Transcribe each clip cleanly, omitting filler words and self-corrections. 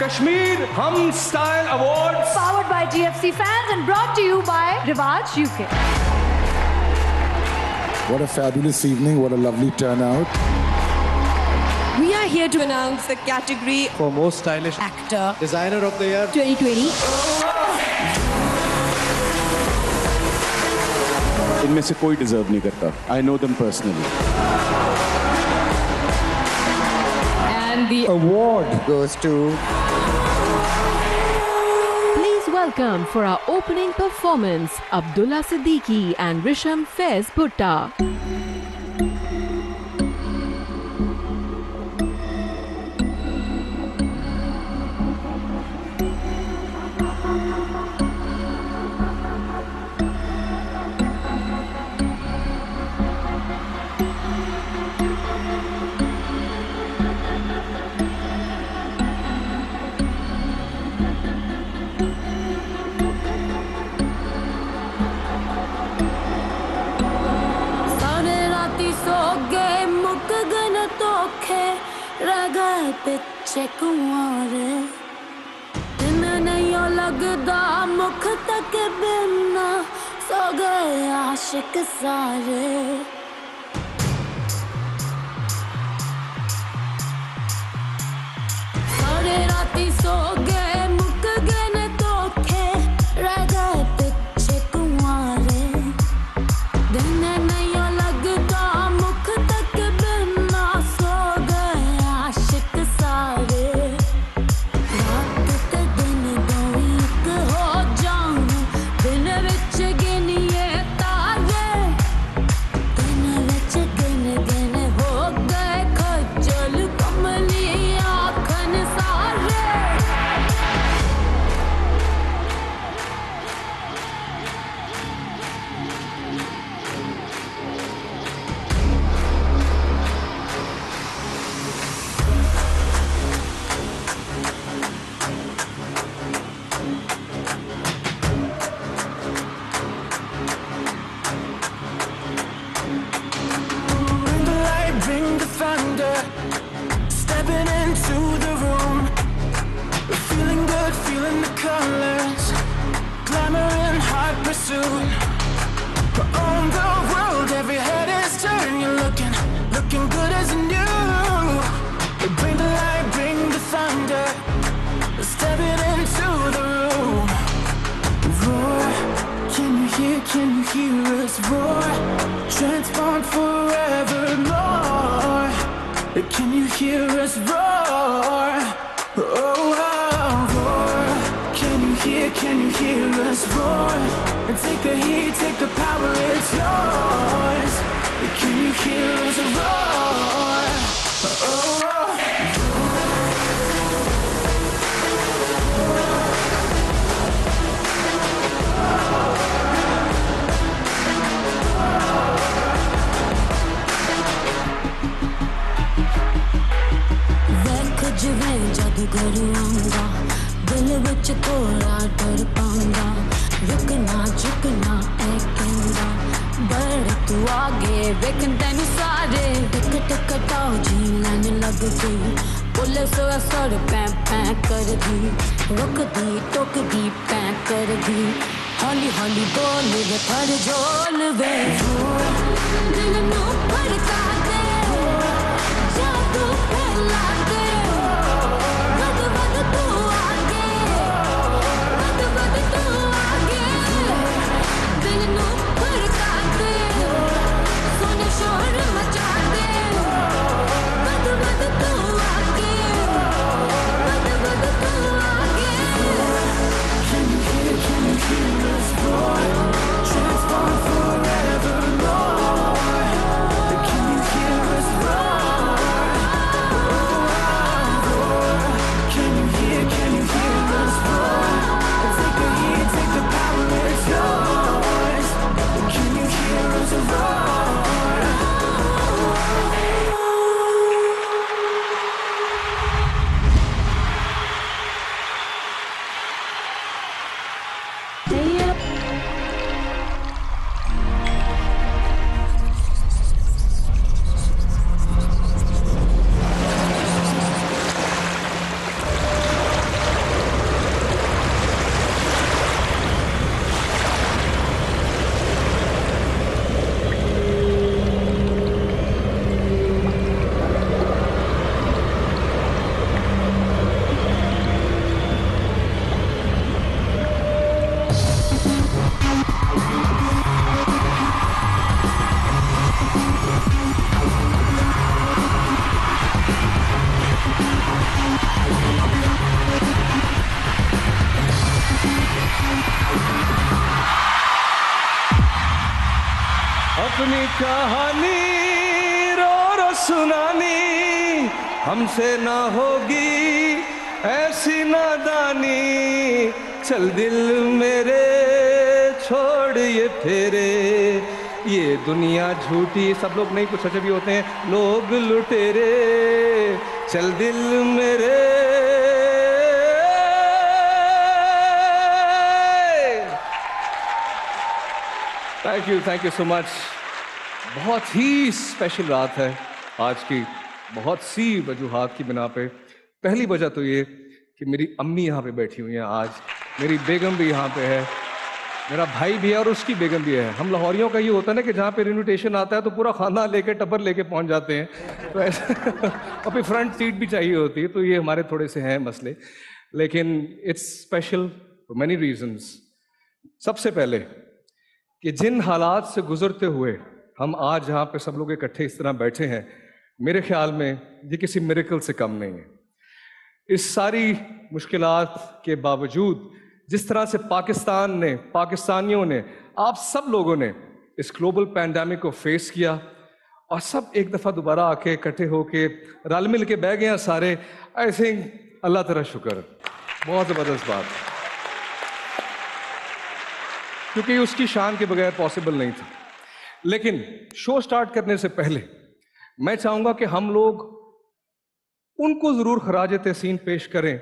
Kashmir Hum Style Awards. Powered by GFC fans and brought to you by Rivaj UK. What a fabulous evening, what a lovely turnout. We are here to announce the category For most stylish actor designer of the year. 2020. इनमें से कोई deserve नहीं करता. I know them personally. And the Award Goes to Please welcome for our opening performance Abdullah Siddiqui and Risham Faiz Bhutta. पिछे कुंवारे दिन नहीं लगदा मुख तक बिना सो गए आशिक सारे सारे राती सो गए मुक गए न धोखे रह गए पिछे कुंवारे दिन नहीं लगदा मुख तक बिना सो गए आशिक सारे रात ते दिन दो एक हो जाऊं दिन विच गिनिए तारे दिन विच गिन गिन हो गए खजल कमली आखन सारे Bring the light, bring the thunder. Stepping into the room. We're feeling good, feeling the colors. Glamour in hot pursuit. We're on the world, every head is turned. You're looking good as new. Bring the light, bring the thunder. Stepping into the room. Roar, can you hear us roar? Transform forevermore. Can you hear us roar? Oh, roar. Can you hear us roar? And take the heat, take the power, it's yours. Can you hear us roar? Oh, जिवें जादूगर आंदा दिल विच थोड़ा डर पांदा रुकना झुकना ऐ कहंदा बड़ तू आगे वेखन तैनू सारे टिकट कटाओ जी लैन लग गई पुलिस असर पै पै कर दी रुकदी टोकदी पै कर दी हौली हौली बोल वे थर झोल वे दिल नू भड़का दे जादू फैला दे अपनी कहानी रो रो सुनानी, हमसे ना होगी ऐसी नादानी। चल दिल मेरे छोड़ ये फेरे, ये दुनिया झूठी, सब लोग नहीं कुछ सच्चे भी होते हैं, लोग लुटेरे। चल दिल मेरे। Thank you so much. बहुत ही स्पेशल रात है आज की, बहुत सी वजूहात की बिना पे। पहली वजह तो ये कि मेरी अम्मी यहाँ पे बैठी हुई हैं आज, मेरी बेगम भी यहाँ पे है, मेरा भाई भी है और उसकी बेगम भी है। हम लाहौरियों का ये होता है ना कि जहाँ पे इन्विटेशन आता है तो पूरा खाना लेके टब्बर लेके पहुँच जाते हैं, तो ऐसे और फिर फ्रंट सीट भी चाहिए होती है, तो ये हमारे थोड़े से हैं मसले। लेकिन it's special for many reasons. सबसे पहले कि जिन हालात से गुजरते हुए हम आज यहाँ पे सब लोग इकट्ठे इस तरह बैठे हैं, मेरे ख्याल में ये किसी मिरेकल से कम नहीं है। इस सारी मुश्किलात के बावजूद जिस तरह से पाकिस्तान ने, पाकिस्तानियों ने, आप सब लोगों ने इस ग्लोबल पैंडेमिक को फेस किया और सब एक दफ़ा दोबारा आके इकट्ठे होके रल मिल के बह गए हैं सारे। आई थिंक अल्लाह तेरा शुक्र, बहुत ज़बरदस्त बात, क्योंकि उसकी शान के बगैर पॉसिबल नहीं था। लेकिन शो स्टार्ट करने से पहले मैं चाहूँगा कि हम लोग उनको ज़रूर खराज तहसीन पेश करें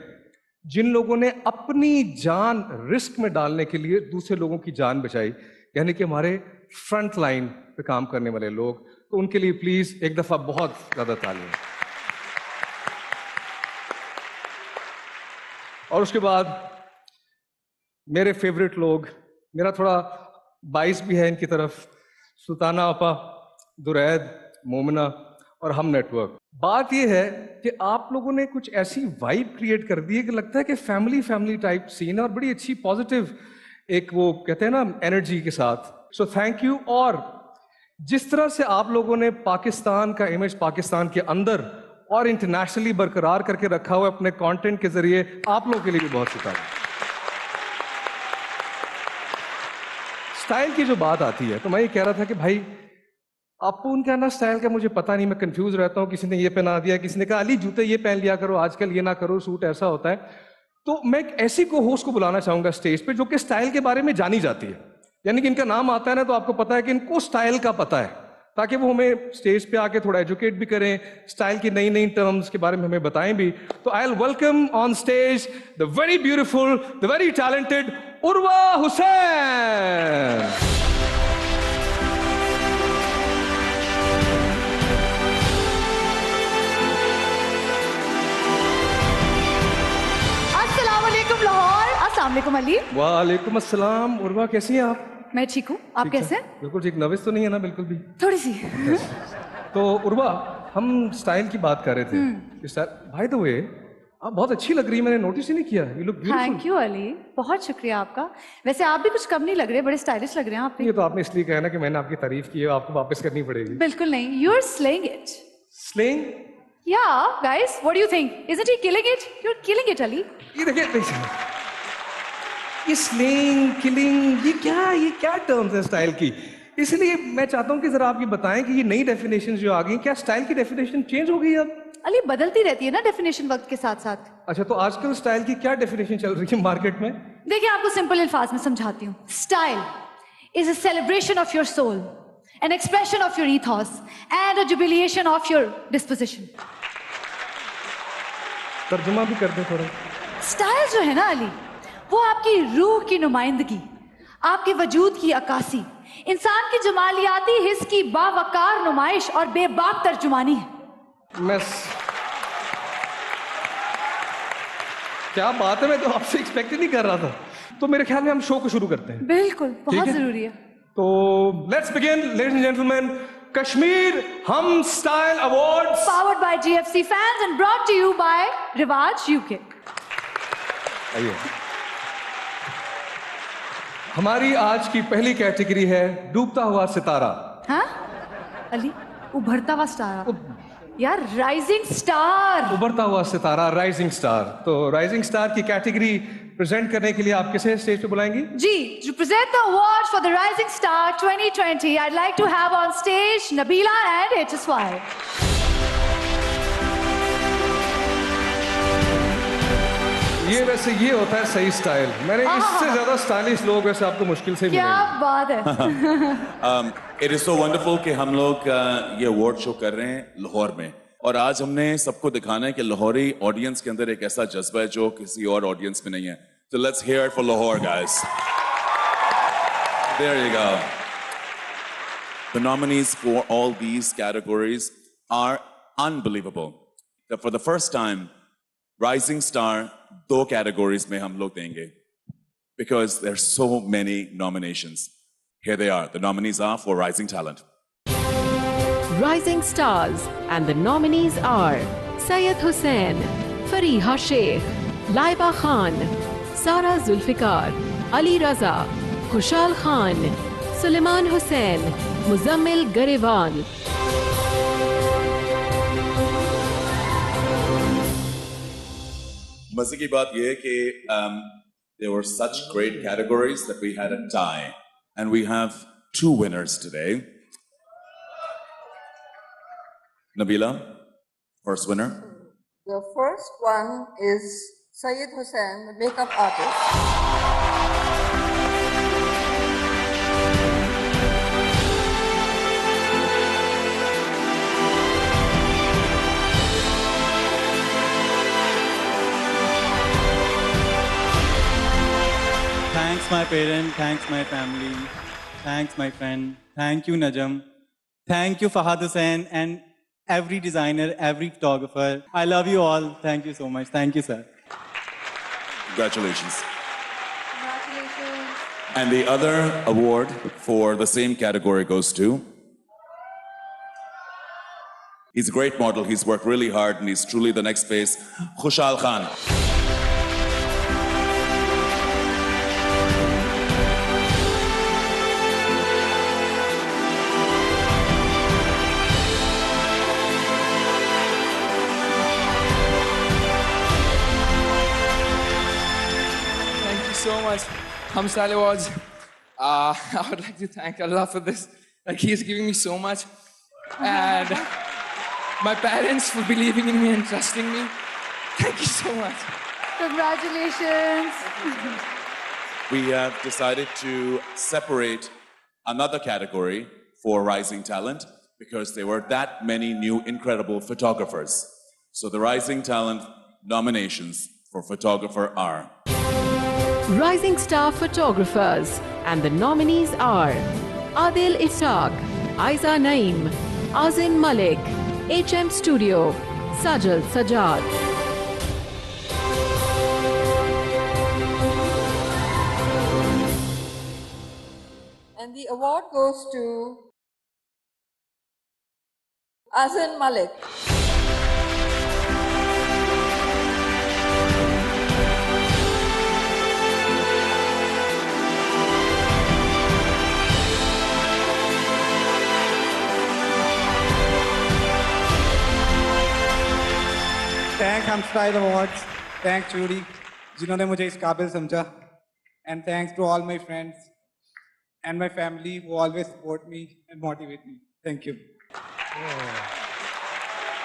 जिन लोगों ने अपनी जान रिस्क में डालने के लिए दूसरे लोगों की जान बचाई, यानी कि हमारे फ्रंट लाइन पे काम करने वाले लोग। तो उनके लिए प्लीज एक दफा बहुत ज्यादा तालियां। और उसके बाद मेरे फेवरेट लोग, मेरा थोड़ा बाइस भी है इनकी तरफ, सुल्ताना आपा, दुरैद, मोमिना और हम नेटवर्क। बात यह है कि आप लोगों ने कुछ ऐसी वाइब क्रिएट कर दी है कि लगता है कि फैमिली टाइप सीन है और बड़ी अच्छी पॉजिटिव एक वो कहते हैं ना एनर्जी के साथ। So thank you. और जिस तरह से आप लोगों ने पाकिस्तान का इमेज पाकिस्तान के अंदर और इंटरनेशनली बरकरार करके रखा हुआ अपने कंटेंट के जरिए, आप लोगों के लिए भी बहुत शुक्रिया। स्टाइल की जो बात आती है तो मैं ये कह रहा था कि भाई आपको उनका ना स्टाइल का मुझे पता नहीं, मैं कंफ्यूज रहता हूँ। किसी ने ये पहना दिया, किसी ने कहा अली जूते ये पहन लिया करो आजकल, ये ना करो, सूट ऐसा होता है। तो मैं एक ऐसी को होस्ट को बुलाना चाहूंगा स्टेज पे जो कि स्टाइल के बारे में जानी जाती है, यानी कि इनका नाम आता है ना तो आपको पता है कि इनको स्टाइल का पता है, ताकि वो हमें स्टेज पे आके थोड़ा एजुकेट भी करें, स्टाइल की नई नई टर्म्स के बारे में हमें बताएं भी। तो I will welcome on stage the very beautiful, the very talented Urwa Hussain. अस्सलामुअलैकुम अली। वालेकुम अस्सलाम। उर्वा कैसी हैं आप? मैं ठीक हूँ, आप कैसे हैं? बिल्कुल ठीक। नर्वस तो नहीं है ना? बिल्कुल भी। थोड़ी सी। तो उर्वा, हम स्टाइल की बात कर रहे थे। बाय द वे आप बहुत अच्छी लग रही है, मैंने नोटिस ही नहीं किया। You look beautiful. Thank you Ali, बहुत शुक्रिया आपका। वैसे आप भी कुछ कम नहीं लग रहे, बड़े स्टाइलिश लग रहे हैं आप भी। ये तो आपने इसलिए कहा ना कि मैंने आपकी तारीफ की है, आपको वापस करनी पड़ेगी। बिल्कुल नहीं, you are slaying it. Slaying? Yeah, guys, what do you think? Isn't he killing it? You're killing it, Ali. ये देखिए, ये स्लेइंग, किलिंग, ये क्या टर्म्स है स्टाइल की? इसलिए मैं चाहता हूँ कि जरा आप ये बताएं कि ये नई डेफिनेशन जो आ गई, क्या स्टाइल की डेफिनेशन चेंज हो गई अब? अली बदलती रहती है ना डेफिनेशन वक्त के साथ साथ। अच्छा, तो आजकल स्टाइल की क्या डेफिनेशन चल रही है मार्केट में? देखिए आपको सिंपल अल्फाज में समझाती हूँ। Style is a celebration of your soul, an expression of your ethos and a jubilation of your disposition. तर्जुमा भी कर दे थोड़ा। स्टाइल जो है ना अली, वो आपकी रूह की नुमाइंदगी, आपके वजूद की अक्कासी, इंसान की जमालियाती हिस्स की बावकार नुमाइश और बेबाक तर्जुमानी है। क्या बात है, मैं तो आपसे एक्सपेक्ट ही नहीं कर रहा था। तो मेरे ख्याल में हम शो को शुरू करते हैं। बिल्कुल, बहुत जरूरी है। तो let's begin ladies and gentleman, Kashmir Hum style awards powered by GFC fans and brought to you by Riwaj UK। आइए, हमारी आज की पहली कैटेगरी है डूबता हुआ सितारा। हाँ अली, उभरता हुआ सितारा। यार राइजिंग स्टार। उभरता हुआ सितारा, राइजिंग स्टार। तो राइजिंग स्टार की कैटेगरी प्रेजेंट करने के लिए आप किसे स्टेज पे बुलाएंगी? जी, to present the award for the Rising Star 2020, I'd like to have on stage Nabila and HSY. ये वैसे ये होता है सही स्टाइल। मैंने इससे ज्यादा स्टाइलिश लोग वैसे आपको मुश्किल से क्या मिलेंगे। बात है। इट इज सो वंडरफुल कि हम लोग ये अवार्ड शो कर रहे हैं लाहौर में, और आज हमने सबको दिखाना है कि लाहौरी ऑडियंस के अंदर एक ऐसा जज्बा है जो किसी और ऑडियंस में नहीं है। So let's hear it for Lahore, guys. There you go. The nominees for all these categories are unbelievable. For the first time, Rising Star, 2 categories में हम लोग देंगे, because there's so many nominations. Here they are. The nominees are for Rising Talent. Rising Stars, and the nominees are Syed Hussain, Fariha Sheikh, Laiba Khan, Sara Zulfikar, Ali Raza, Khushal Khan, Suleiman Hussain, Muzammil Garewan. मजे की बात यह है कि there were such great categories that we had a tie, and we have 2 winners today. Nabila, first winner. The first one is Syed Hussain, the makeup artist. Thanks my parents, thanks my family, thanks my friend, thank you Najam, thank you Fahad Hussain and every designer, every photographer. I love you all. Thank you so much. Thank you, sir. Congratulations. Congratulations. And the other award for the same category goes to... He's a great model. He's worked really hard and he's truly the next face. Khushal Khan. So much. Hamsal Awards. I would like to thank Allah for this. Like, He is giving me so much. And my parents for believing in me and trusting me. Thank you so much. Congratulations. We have decided to separate another category for Rising Talent because there were that many new incredible photographers. So the Rising Talent nominations for photographer are... Rising Star Photographers, and the nominees are Adil Ishaq, Aiza Naeem, Azin Malik, HM Studio, Sajal Sajad. And the award goes to Azin Malik. Thank Hamstyle Awards. Thanks Judy, जिन्होंने मुझे इस काबिल समझा. And thanks to all my friends and my family who always support me and motivate me. Thank you.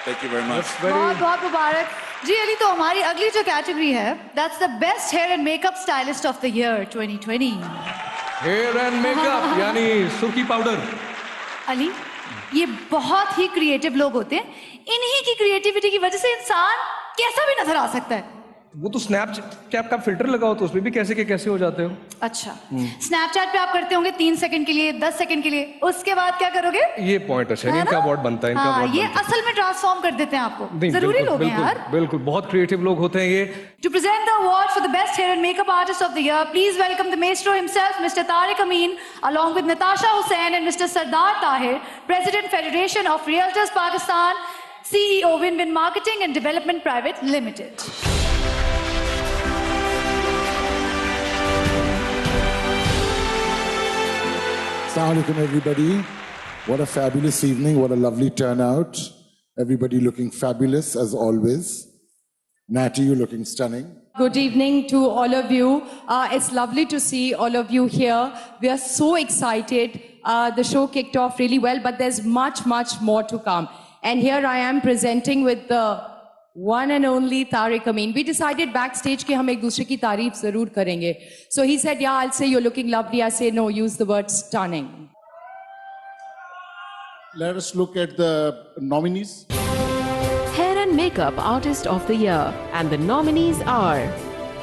Thank you very much. बहुत बहुत मुबारक जी। अली, तो हमारी अगली जो कैटेगरी है, that's the best hair and makeup stylist of the year 2020. Hair and makeup यानी सुर्खी powder. Ali, ये बहुत ही क्रिएटिव लोग होते हैं। इन्हीं की क्रिएटिविटी की वजह से इंसान कैसा भी नजर आ सकता है। वो तो स्नैपचैट का फिल्टर लगाओ तो उसमें भी कैसे के कैसे हो जाते हो। अच्छा, स्नैपचैट पे आप करते होंगे 3 सेकंड के लिए, 10 सेकंड के लिए, उसके बाद क्या करोगे? ये पॉइंट अच्छा है, इनका अवार्ड बनता है, इनका अवार्ड ये असल में ट्रांसफॉर्म कर देते हैं आपको। जरूरी लोग हैं यार। बिल्कुल, बहुत क्रिएटिव लोग होते हैं ये। To present the award for the best hair and makeup artist of the year, please welcome the maestro himself, Mr. Tariq Amin, along with Natasha Hussain and Mr. Sardar Tahir, President Federation of Realtors Pakistan, CEO Win-Win Marketing and Development Private Limited. Assalamu alaikum, everybody. What a fabulous evening. What a lovely turnout. Everybody looking fabulous as always. Natty, you looking stunning. Good evening to all of you. It's lovely to see all of you here. We are so excited. The show kicked off really well, but there's much, much more to come. And here I am presenting with the one and only Tariq Amin. We decided backstage कि हम एक दूसरे की तारीफ जरूर करेंगे. So he said, yeah, I'll say you're looking lovely. I say, no, use the word stunning. Let us look at the nominees. Hair and Makeup Artist of the Year, and the nominees are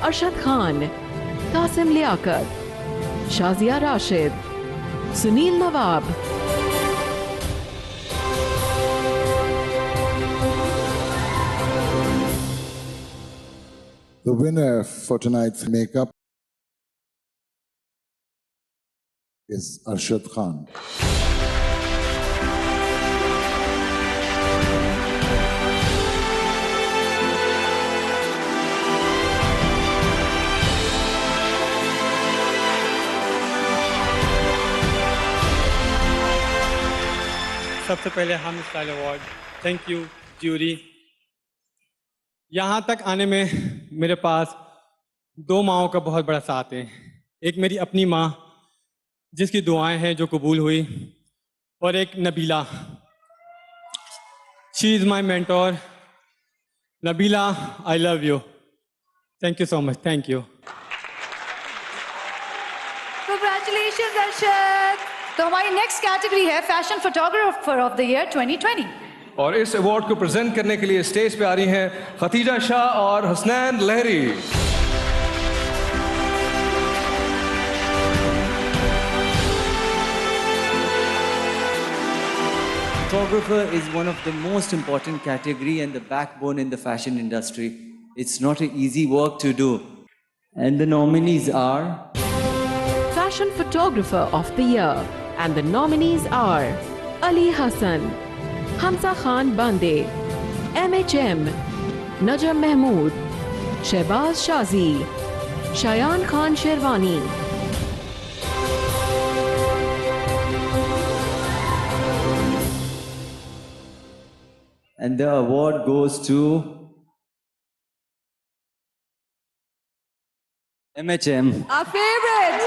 Arshad Khan, Qasim Liaquat, Shazia Rashid, Sunil Nawab. The winner for tonight's makeup is Arshad Khan. सबसे पहले हम style award. Thank you jury. यहाँ तक आने में मेरे पास दो माँओं का बहुत बड़ा साथ है. एक मेरी अपनी माँ जिसकी दुआएं हैं जो कबूल हुई, और एक Nabila. She is my mentor. Nabila, I love you. Thank you so much. Thank you. Congratulations, Arshad. तो हमारी नेक्स्ट कैटेगरी है fashion photographer of the year 2020. और इस अवार्ड को प्रेजेंट करने के लिए स्टेज पे आ रही हैं खतीजा शाह और हसनैन लहरी. Photographer is one of the most important category and the backbone in the fashion industry. It's not an easy work to do. And the nominees are Fashion Photographer of the Year, and the nominees are Ali Hassan, Hamza Khan Bande, MHM, Najam Mahmood, Shehbaz Shazi, Shayan Khan Sherwani. And the award goes to MHM. Our favorite.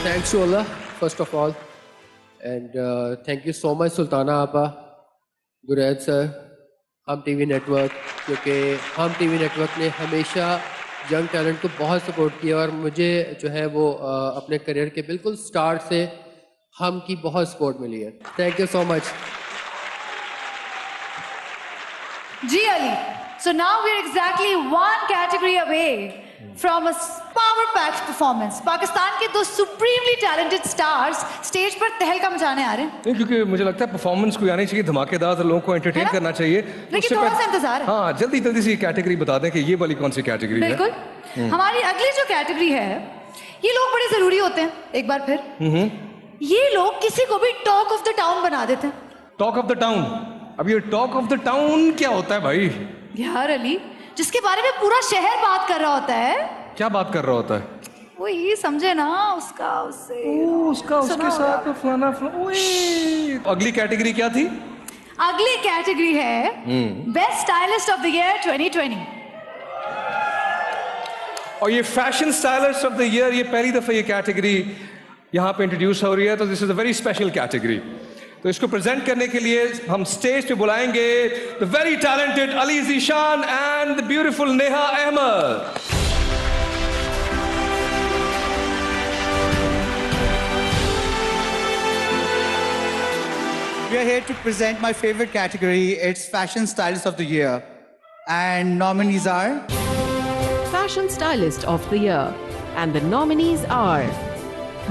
Thanks to Allah, first of all. And thank you so much, Sultana Appa, Guraid sir, हम TV network, क्योंकि हम TV network ने हमेशा young talent को बहुत support किया और मुझे जो है वो अपने करियर के बिल्कुल स्टार्ट से हम की बहुत सपोर्ट मिली है. Thank you so much. जी Ali. So now we're exactly one category away from a power-packed performance. Pakistan के दो supremely talented stars स्टेज पर तहलका मचाने आ रहे हैं. नहीं, क्योंकि मुझे लगता है परफॉर्मेंस कोई आनी चाहिए धमाकेदार, तो लोगों को एंटरटेन करना चाहिए. लेकिन थोड़ा सा इंतजार है. हाँ, जल्दी जल्दी से कैटेगरी बता दें कि ये वाली कौन सी कैटेगरी है. बिल्कुल. हमारी अगली जो कैटेगरी है, ये लोग बड़े जरूरी होते हैं. एक बार फिर ये लोग किसी को भी टॉक ऑफ द टाउन बना देते हैं. Talk of the town. अब ये टॉक ऑफ द टाउन क्या होता है भाई? यार अली, जिसके बारे में पूरा शहर बात कर रहा होता है. क्या बात कर रहा होता है? वो ये समझे ना, उसका उससे उसका उसके साथ फलाना फलाना. अगली कैटेगरी क्या थी? अगली कैटेगरी है best stylist of the year 2020. और ये fashion stylist of the year, ये पहली दफा ये कैटेगरी यहाँ पे इंट्रोड्यूस हो रही है, तो this is a very special category. तो इसको प्रेजेंट करने के लिए हम स्टेज पे बुलाएंगे the very talented Ali Zeeshan and the beautiful Neha Ahmed. We are here to present my favorite category. It's Fashion Stylist of the Year. And nominees are Fashion Stylist of the Year, and the nominees are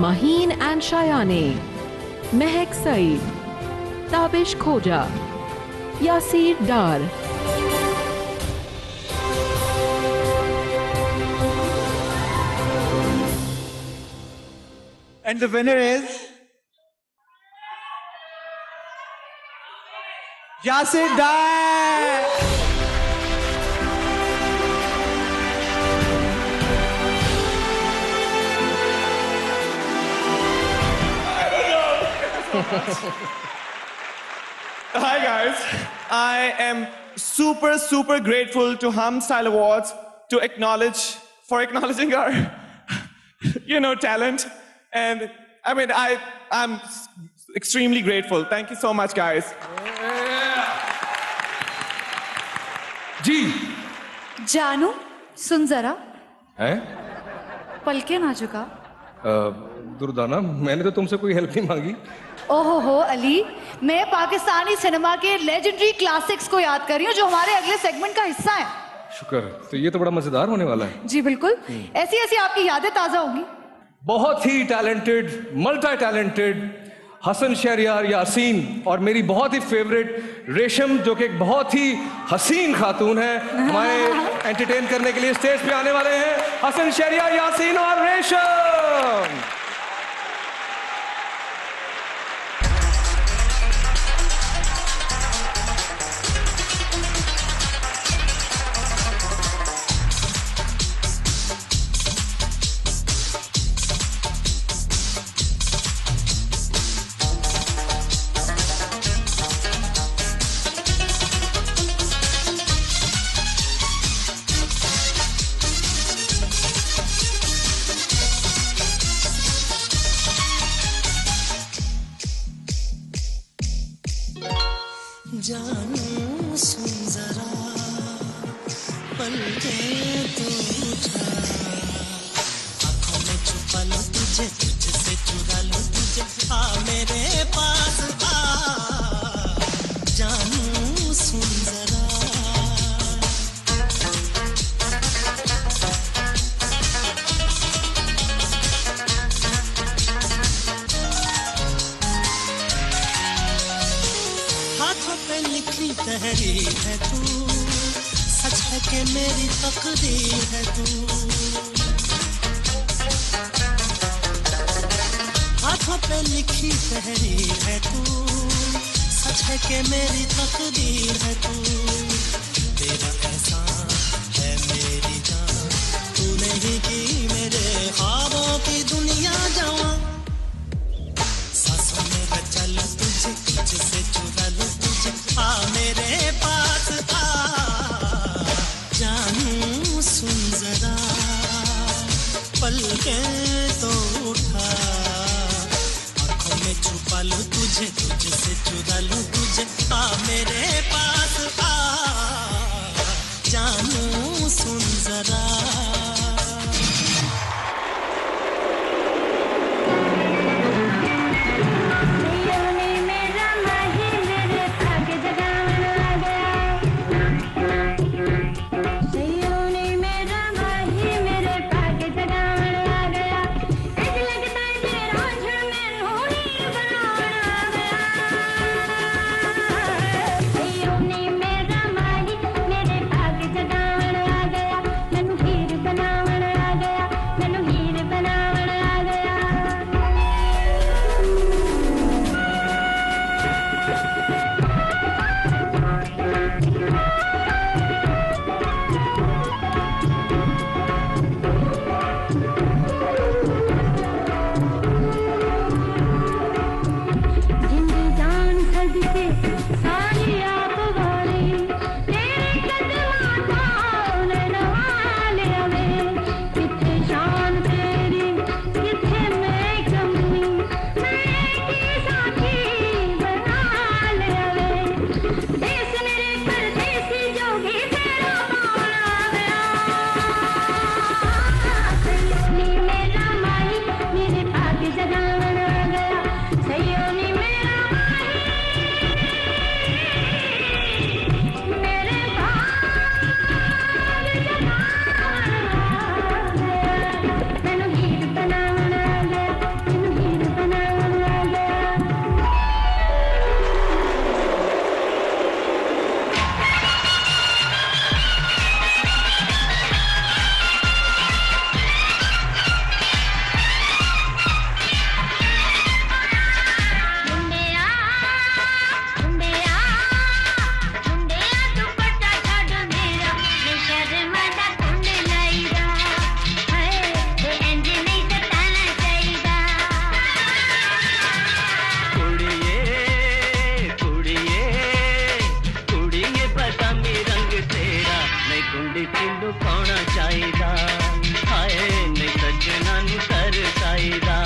Maheen and Shayane, Mehak Saeed, Tabish Khoja, Yasir Dar. And the winner is Yasir Dai. Hi guys, I am super grateful to Hum Style Awards for acknowledging our, talent. And I mean, I'm extremely grateful. Thank you so much, guys. जी जानू सुन जरा हैं? पलके ना झुका। दुर्दाना, मैंने तो तुमसे कोई हेल्प नहीं मांगी। ओहो हो अली, मैं पाकिस्तानी सिनेमा के लेजेंडरी क्लासिक्स को याद कर रही हूँ जो हमारे अगले सेगमेंट का हिस्सा है। शुक्र, तो ये तो बड़ा मजेदार होने वाला है। जी बिल्कुल, ऐसी ऐसी आपकी यादें ताजा होंगी। बहुत ही talented, multi talented Hassan Shehryar Yasin और मेरी बहुत ही फेवरेट रेशम, जो कि एक बहुत ही हसीन खातून है, हमारे एंटरटेन करने के लिए स्टेज पे आने वाले हैं। हसन शहरयार यासीन और रेशम। जानू सुन जरा पलके तो उठा आंखों में छुपा लो तुझे तुझसे चुरा लो तुझे आ मेरे पास आ जानू सुन जरा हाथों पे लिखी तहरीर है तू सच है कि मेरी तकदीर है तू हाथों पे लिखी तहरीर है तू सच है कि मेरी तकदीर है तू तेरा एहसान है मेरी जान तूने ही की मेरे ख्वाबों की दुनिया जवां सांसों में रचा लो तुझे तुझसे चुरा लो तुझे आ मेरे पास आ जानू सुन जरा पलके तो उठा आंखों में छुपा लो तुझे तुझसे चुरा लो तुझे आ मेरे पास आ जानू सुन जरा मेरा माही मेरे भाग जगान आ गया कुंडी पिंडू पाना चाहिदा हाय नहीं सजना नु कर चाहिदा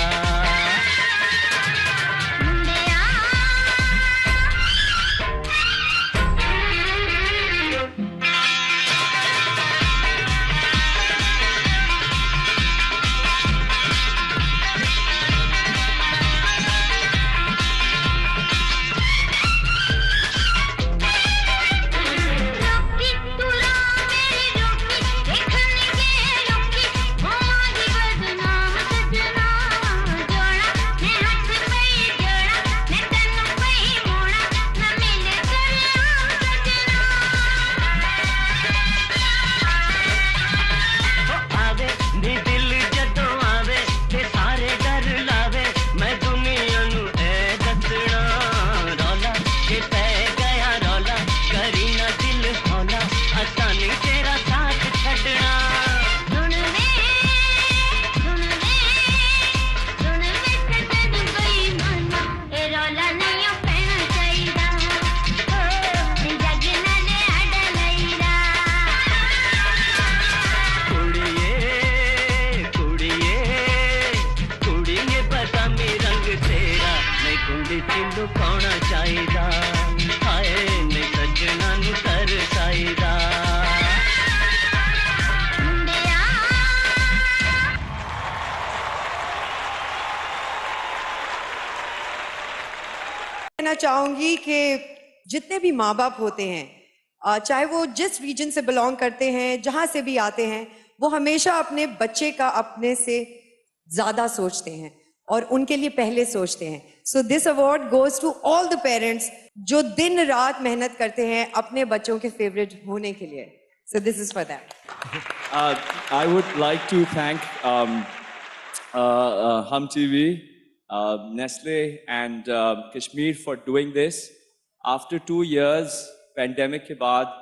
चाहूंगी कि जितने भी माँ बाप होते हैं चाहे वो जिस रीजन से बिलोंग करते हैं जहां से भी आते हैं वो हमेशा अपने बच्चे का अपने से ज्यादा सोचते हैं और उनके लिए पहले सोचते हैं so this award goes to all the parents जो दिन रात मेहनत करते हैं अपने बच्चों के फेवरेट होने के लिए so this is for that I would like to thank Hum TV, Nestle and Kashmir for doing this. After 2 years, pandemic के बाद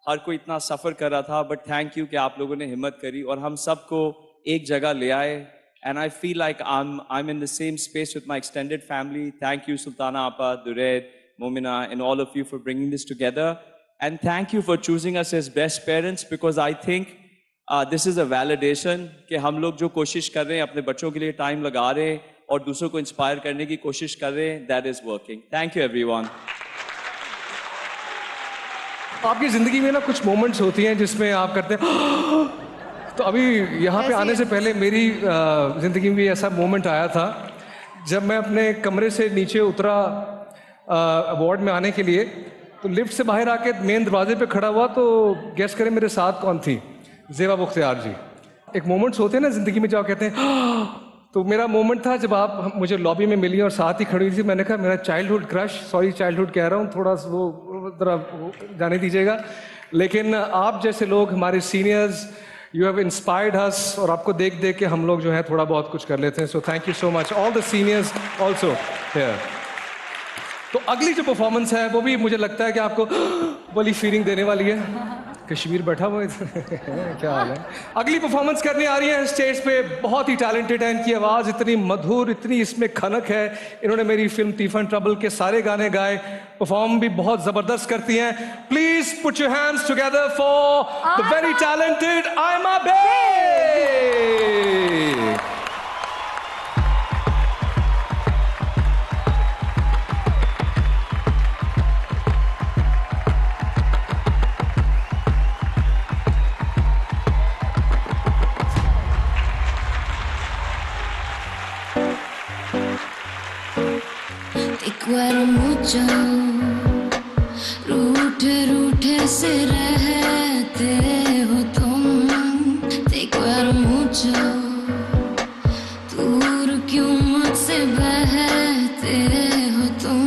हर कोई इतना सफ़र कर रहा था, but thank you कि आप लोगों ने हिम्मत करी और हम सबको एक जगह ले आए. And I feel like I'm in the same space with my extended family. Thank you, Sultana Appa, Dured, Momina, and all of you for bringing this together. And thank you for choosing us as best parents because I think this is a validation कि हम लोग जो कोशिश कर रहे हैं अपने बच्चों के लिए टाइम लगा रहे हैं और दूसरों को इंस्पायर करने की कोशिश कर रहे हैं that is working. Thank you everyone. आपकी जिंदगी में ना कुछ मोमेंट्स होती हैं जिसमें आप करते हैं तो अभी यहाँ पे आने से पहले मेरी जिंदगी में भी ऐसा मोमेंट आया था जब मैं अपने कमरे से नीचे उतरा अवार्ड में आने के लिए तो लिफ्ट से बाहर आके मेन दरवाजे पे खड़ा हुआ तो गेस करें मेरे साथ कौन थी ज़ेबा बुख्तियार जी. एक मोमेंट्स होते हैं ना जिंदगी में जो आप कहते हैं तो मेरा मोमेंट था जब आप मुझे लॉबी में मिली और साथ ही खड़ी हुई थी. मैंने कहा मेरा चाइल्डहुड क्रश, सॉरी चाइल्डहुड कह रहा हूँ, थोड़ा वो जरा जाने दीजिएगा, लेकिन आप जैसे लोग हमारे सीनियर्स यू हैव इंस्पायर्ड अस और आपको देख देख के हम लोग जो है थोड़ा बहुत कुछ कर लेते हैं. So thank you so much all the seniors also here. तो अगली जो परफॉर्मेंस है वो भी मुझे लगता है कि आपको बड़ी फीलिंग देने वाली है. कश्मीर बैठा हुआ क्या हाल है. अगली परफॉर्मेंस करने आ रही है स्टेज पे, बहुत ही टैलेंटेड है, इनकी आवाज़ इतनी मधुर, इतनी इसमें खनक है. इन्होंने मेरी फिल्म तीफ एंड ट्रबल के सारे गाने गाए, परफॉर्म भी बहुत ज़बरदस्त करती हैं. Please put your hands together for the very talented Ayma Baig. Quiero mucho, रूठे रूठे से रहते हो तुम. Te quiero mucho, दूर क्यों मुझसे बहते हो तुम.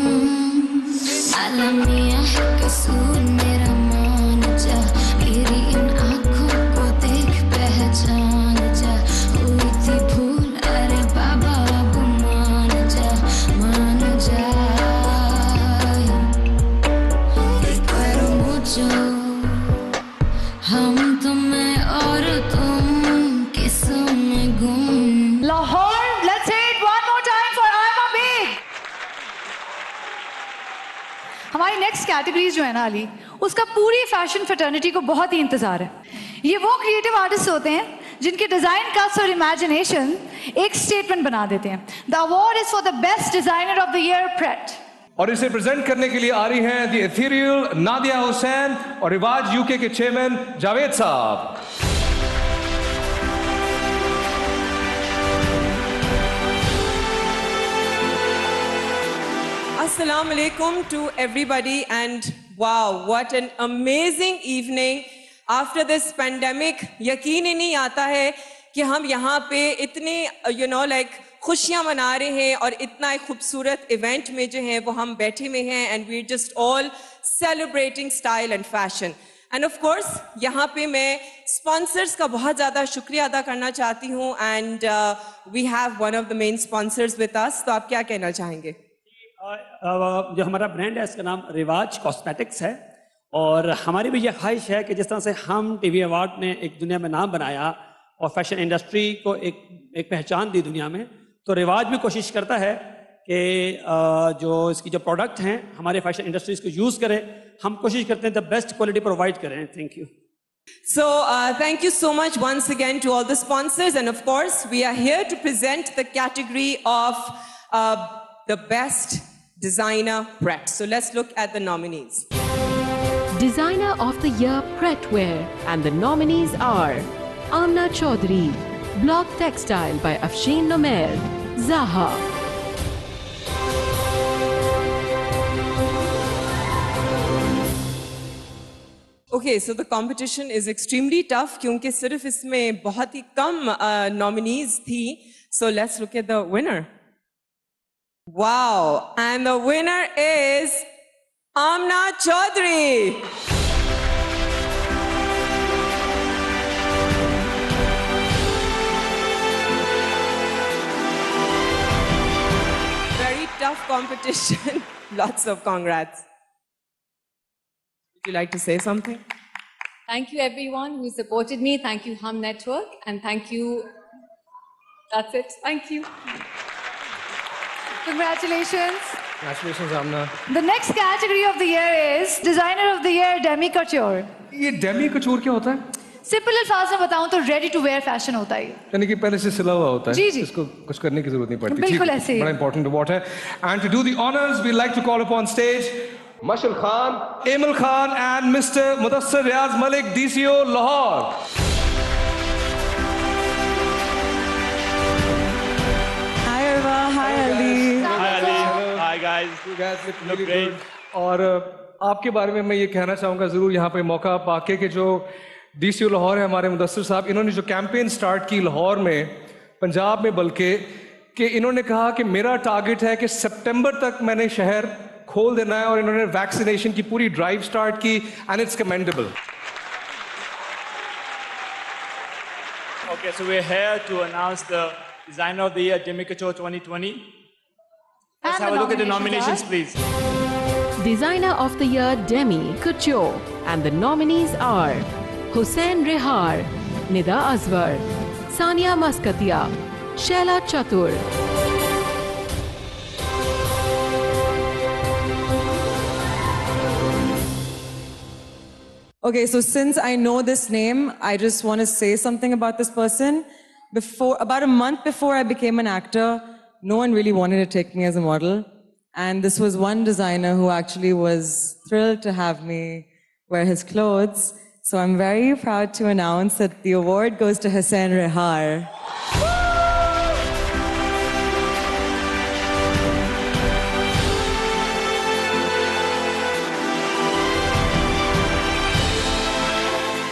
Mala mía, कसूर मेरा मान जा, मेरी इन आँखों को देख पहचान जा. हुई थी भूल, अरे बाबा अब मान जा, मान जा. हम तुम्हें और तुम किसों में गुम. Lahore, let's hear it one more time for Aima Beg. हमारी नेक्स्ट कैटेगरीज जो है ना अली, उसका पूरी फैशन फ्रेटर्निटी को बहुत ही इंतजार है. ये वो क्रिएटिव आर्टिस्ट होते हैं जिनके डिजाइन कट्स और इमेजिनेशन एक स्टेटमेंट बना देते हैं. The award is for the best designer of the year parade. और इसे प्रेजेंट करने के लिए आ रही हैं द एथेरियल नादिया हुसैन और रिवाज यूके के चेयरमैन जावेद साहब. Assalamu alaikum to everybody, and wow, what an amazing evening after this pandemic. यकीन ही नहीं आता है कि हम यहाँ पे इतने खुशियाँ मना रहे हैं और इतना एक खूबसूरत इवेंट में जो है वो हम बैठे हुए हैं, and we're just all celebrating style and fashion. And of course यहाँ पे मैं sponsors का बहुत ज़्यादा शुक्रिया अदा करना चाहती हूँ, and we have one of the main sponsors with us. तो आप क्या कहना चाहेंगे? जो हमारा ब्रांड है इसका नाम रिवाज कॉस्मेटिक्स है, और हमारी भी ये ख्वाहिश है कि जिस तरह से हम टीवी अवार्ड ने एक दुनिया में नाम बनाया और फैशन इंडस्ट्री को एक पहचान दी दुनिया में, तो रिवाज भी कोशिश करता है कि जो इसकी जो प्रोडक्ट हैं हमारे फैशन इंडस्ट्रीज को यूज़ करें. हम कोशिश करते हैं द बेस्ट क्वालिटी प्रोवाइड करें. Thank you. So thank you so much once again to all the sponsors, and of course we are here to present the category of the best designer Pret. So let's look at the nominees. Designer of the Year Pretwear, and the nominees are Amna Chaudhary, Block Textile by Afshin Nomer, Zaha. Okay, so the competition is extremely tough क्योंकि सिर्फ इसमें बहुत ही कम nominees थी. So let's look at the winner. Wow, and the winner is Amna Chaudhary. Very tough competition. Lots of congrats. Would you like to say something? Thank you everyone who supported me. Thank you Hum Network, and thank you. That's it. Thank you. Congratulations. Congratulations, Amna. The next category of the year is Designer of the Year Demi Couture. ये Demi कचूर क्या होता है? Simple अल्फाज में बताऊं तो ready to where fashion होता है. यानी कि पहले से सिला हुआ होता है. जी जी. इसको कुछ करने की जरूरत नहीं पड़ती. बिल्कुल ऐसे ही. बड़ा इंपॉर्टेंट अवार्ड है. And to do the honors, we like to call upon stage Mashal Khan, Emil Khan, and Mr. Mudassir Riaz Malik, DCO Lahore. Hi Arwa, hi Ali. Hi Ali. Hi guys. You guys look really great. good. और आपके बारे में मैं ये कहना चाहूँगा ज़रूर यहाँ पे मौका पाके कि जो DCO लाहौर है हमारे मुदस्सिर साहब, इन्होंने जो कैंपेन स्टार्ट की लाहौर में, पंजाब में, बल्कि कि इन्होंने कहा कि मेरा टारगेट है कि सितंबर तक मैंने शहर खोल देना है, और इन्होंने वैक्सीनेशन की पूरी ड्राइव स्टार्ट की, and it's commendable. Okay, so we're here to announce the Designer of the Year Demi Couture 2020. Let's have a look at the nominations, please. Designer of the Year Demi Couture, and the nominees are Hussein Rehar, Nida Azwar, Sania Maskatia, Shaila Chatur. Okay, so since I know this name, I just want to say something about this person. About a month before I became an actor, no one really wanted to take me as a model. And this was one designer who actually was thrilled to have me wear his clothes. So I'm very proud to announce that the award goes to Hussein Rehar.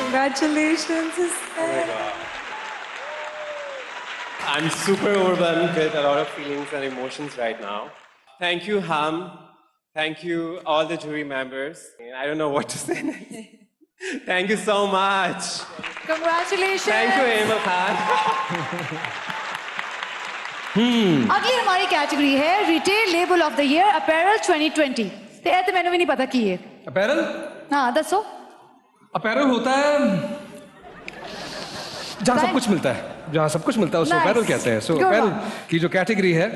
Congratulations, Hussein. I'm super overwhelmed with a lot of feelings and emotions right now. Thank you, Hum. Thank you, all the jury members. I don't know what to say next. Thank you so much. Congratulations. Thank you, Emil Khan. अगली हमारी category है retail label of the year apparel 2020. ते ऐसे मैंने भी नहीं पता की है. अपैरल? हाँ, दसो. अपैरल होता है जहाँ सब कुछ मिलता है. जहाँ सब कुछ मिलता है उसको अपैरल कहते हैं. सो अपैरल की जो कैटेगरी है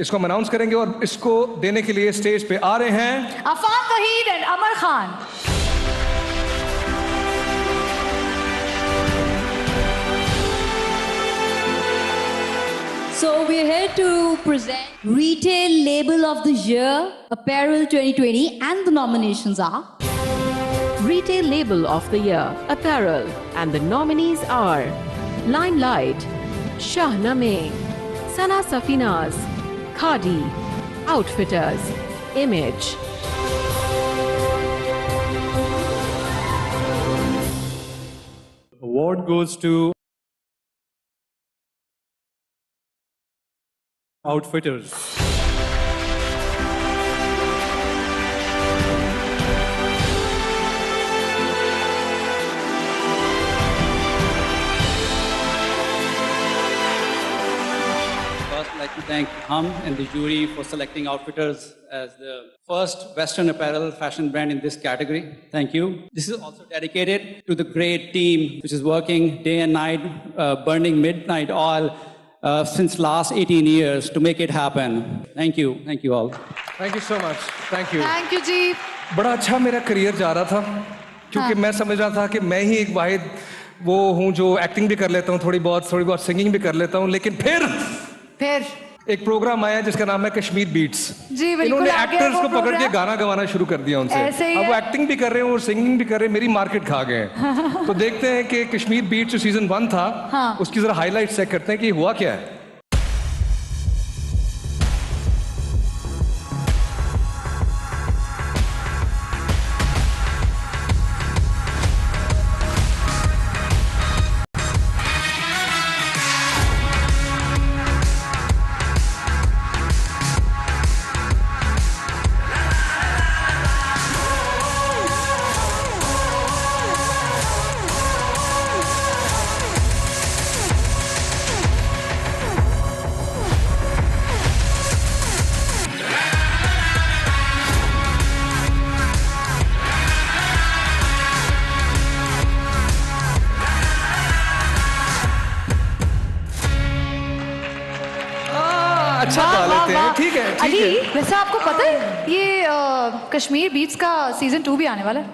इसको हम अनाउंस करेंगे, और इसको देने के लिए स्टेज पे आ रहे हैं Affan Waheed and Amar Khan. like to present Retail Label of the Year, Apparel 2020, and the nominations are Retail Label of the Year, Apparel, and the nominees are Limelight, Shahnameh, Sana Safinaz, Khadi, Outfitters, Image. Award goes to Outfitters. First, I'd like to thank Hum and the jury for selecting Outfitters as the first Western apparel fashion brand in this category. Thank you. This is also dedicated to the great team which is working day and night, burning midnight oil since last 18 years to make it happen. Thank you. Thank you all. Thank you so much. Thank you. Thank you जी. बड़ा अच्छा मेरा career जा रहा था क्योंकि मैं समझ रहा था कि मैं ही एक वाहिद वो हूँ जो एक्टिंग भी कर लेता हूँ थोड़ी बहुत सिंगिंग भी कर लेता हूँ, लेकिन फिर एक प्रोग्राम आया जिसका नाम है कश्मीर बीट्स। जी बिल्कुल। इन्होंने एक्टर्स को पकड़ के गाना गवाना शुरू कर दिया उनसे। ऐसे ही अब वो है। एक्टिंग भी कर रहे हैं और सिंगिंग भी कर रहे हैं, मेरी मार्केट खा गए हैं। तो देखते हैं कि कश्मीर बीट्स जो सीजन 1 था उसकी जरा हाईलाइट्स चेक करते हैं कि हुआ क्या है। अच्छा गा लेते हैं, ठीक है, ठीक अली, है। वैसे आपको पता है ये कश्मीर बीट्स का सीजन 2 भी आने वाला है?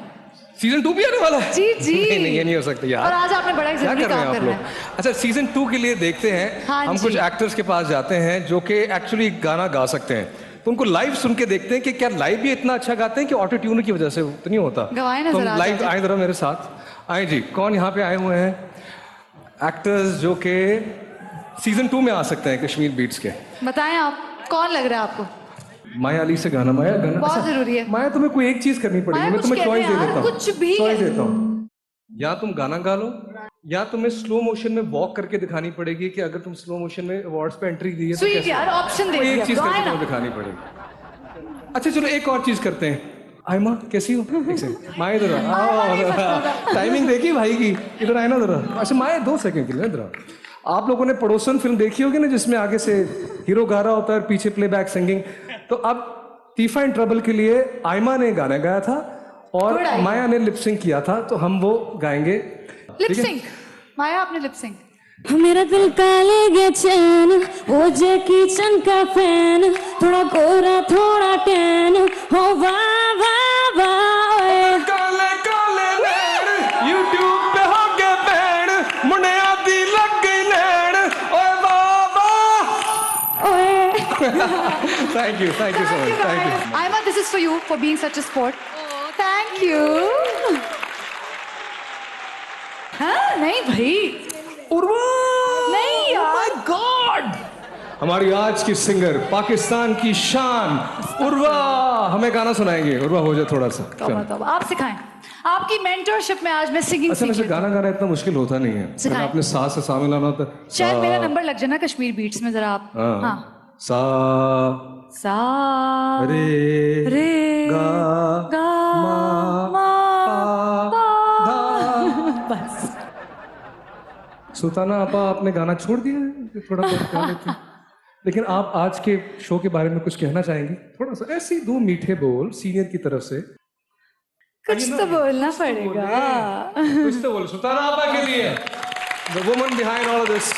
सीजन 2 भी आने वाला है? जी जी। नहीं ये नहीं हो सकता यार। और आज आपने बड़ा क्या जरूरी कर रहे हैं काम आप करना लोग? है। अच्छा सीजन 2 के लिए देखते हैं। हाँ हम जी। कुछ एक्टर्स के पास जाते हैं जो कि एक्चुअली गाना गा सकते हैं, तो उनको लाइव सुन के देखते हैं कि क्या लाइव भी इतना अच्छा गाते हैं कि ऑटो ट्यून की वजह से तो नहीं होता। गवाए ना तो जरा लाइव आजादी। आए जरा मेरे साथ आए जी। कौन यहाँ पे आए हुए हैं एक्टर्स जो कि सीजन 2 में आ सकते हैं कश्मीर बीट्स के? बताएं आप कौन लग रहा है आपको? माया अली से गाना। माया गाना बहुत अच्छा, जरूरी है। माया तुम्हें कोई एक चीज करनी पड़ेगी। माया मैं कुछ तुम्हें कहते चॉइस दे हैं देता यार, हूँ। कुछ भी चॉइस कह- देता हूँ, या तुम गाना गा लो या तुम्हें स्लो मोशन में वॉक करके दिखानी पड़ेगी कि अगर तुम स्लो मोशन में अवार्ड्स पे एंट्री दी है तो Sweet कैसे? यार, option दे कोई दिया, एक चीज तो आए करके ना। तुम्हें दिखानी पड़ेगी। अच्छा चलो एक और चीज करते हैं। आयमा कैसी हो? एक सेकंड माया इधर आओ। टाइमिंग देखी भाई की, इधर आए ना जरा। अच्छा माया 2 सेकंड के लिए इधर आओ। आप लोगों ने पड़ोसन फिल्म देखी होगी ना जिसमें आगे से हीरो गा रहा होता है और पीछे प्लेबैक सिंगिंग। तो अब तीफा इन ट्रबल के लिए आयमा ने गाना गाया था और Good idea. माया ने लिपसिंग किया था, तो हम वो गाएंगे। Lip sync. माया आपने लिप सिंक। मेरा दिल का ले गया चैन, वो जैकी चन का फैन, थोड़ा गोरा थोड़ा टैन, हो वाह वाह वाह ओए। काले काले नैन यूट्यूब पे हो गए बैन, मुंडिया दी लग गई नैन, ओए वाह वाह ओए। Thank you so much. Thank you. Aima, this is for you for being such a sport. Thank you. हाँ नहीं भाई। उर्वा। नहीं यार। Oh my God. हमारी आज की सिंगर पाकिस्तान की शान उर्वा हमें गाना सुनाएंगे। उर्वा हो जाए थोड़ा सा। तौबा तौबा, आप सिखाएं। आपकी मेंटरशिप में आज मैं सिंगिंग अच्छा सीख वैसे लेती हूँ। गाना गाना इतना मुश्किल होता नहीं है। सिखाएं। अगर आपने सा से सा मिलाना होता है। शायद सा, मेरा नंबर लग जाए ना कश्मीर बीट्स में, जरा आप। हाँ। हाँ। सा सा रे रे गा गा मा पा बस। सुल्ताना आपा आपने गाना छोड़ दिया है, थोड़ा बहुत गा लेते हैं। लेकिन आप आज के शो के बारे में कुछ कहना चाहेंगी? थोड़ा सा ऐसे ही 2 मीठे बोल सीनियर की तरफ से। कुछ तो बोलना पड़ेगा। कुछ तो बोल सुल्ताना आपा के लिए, the woman behind all of this.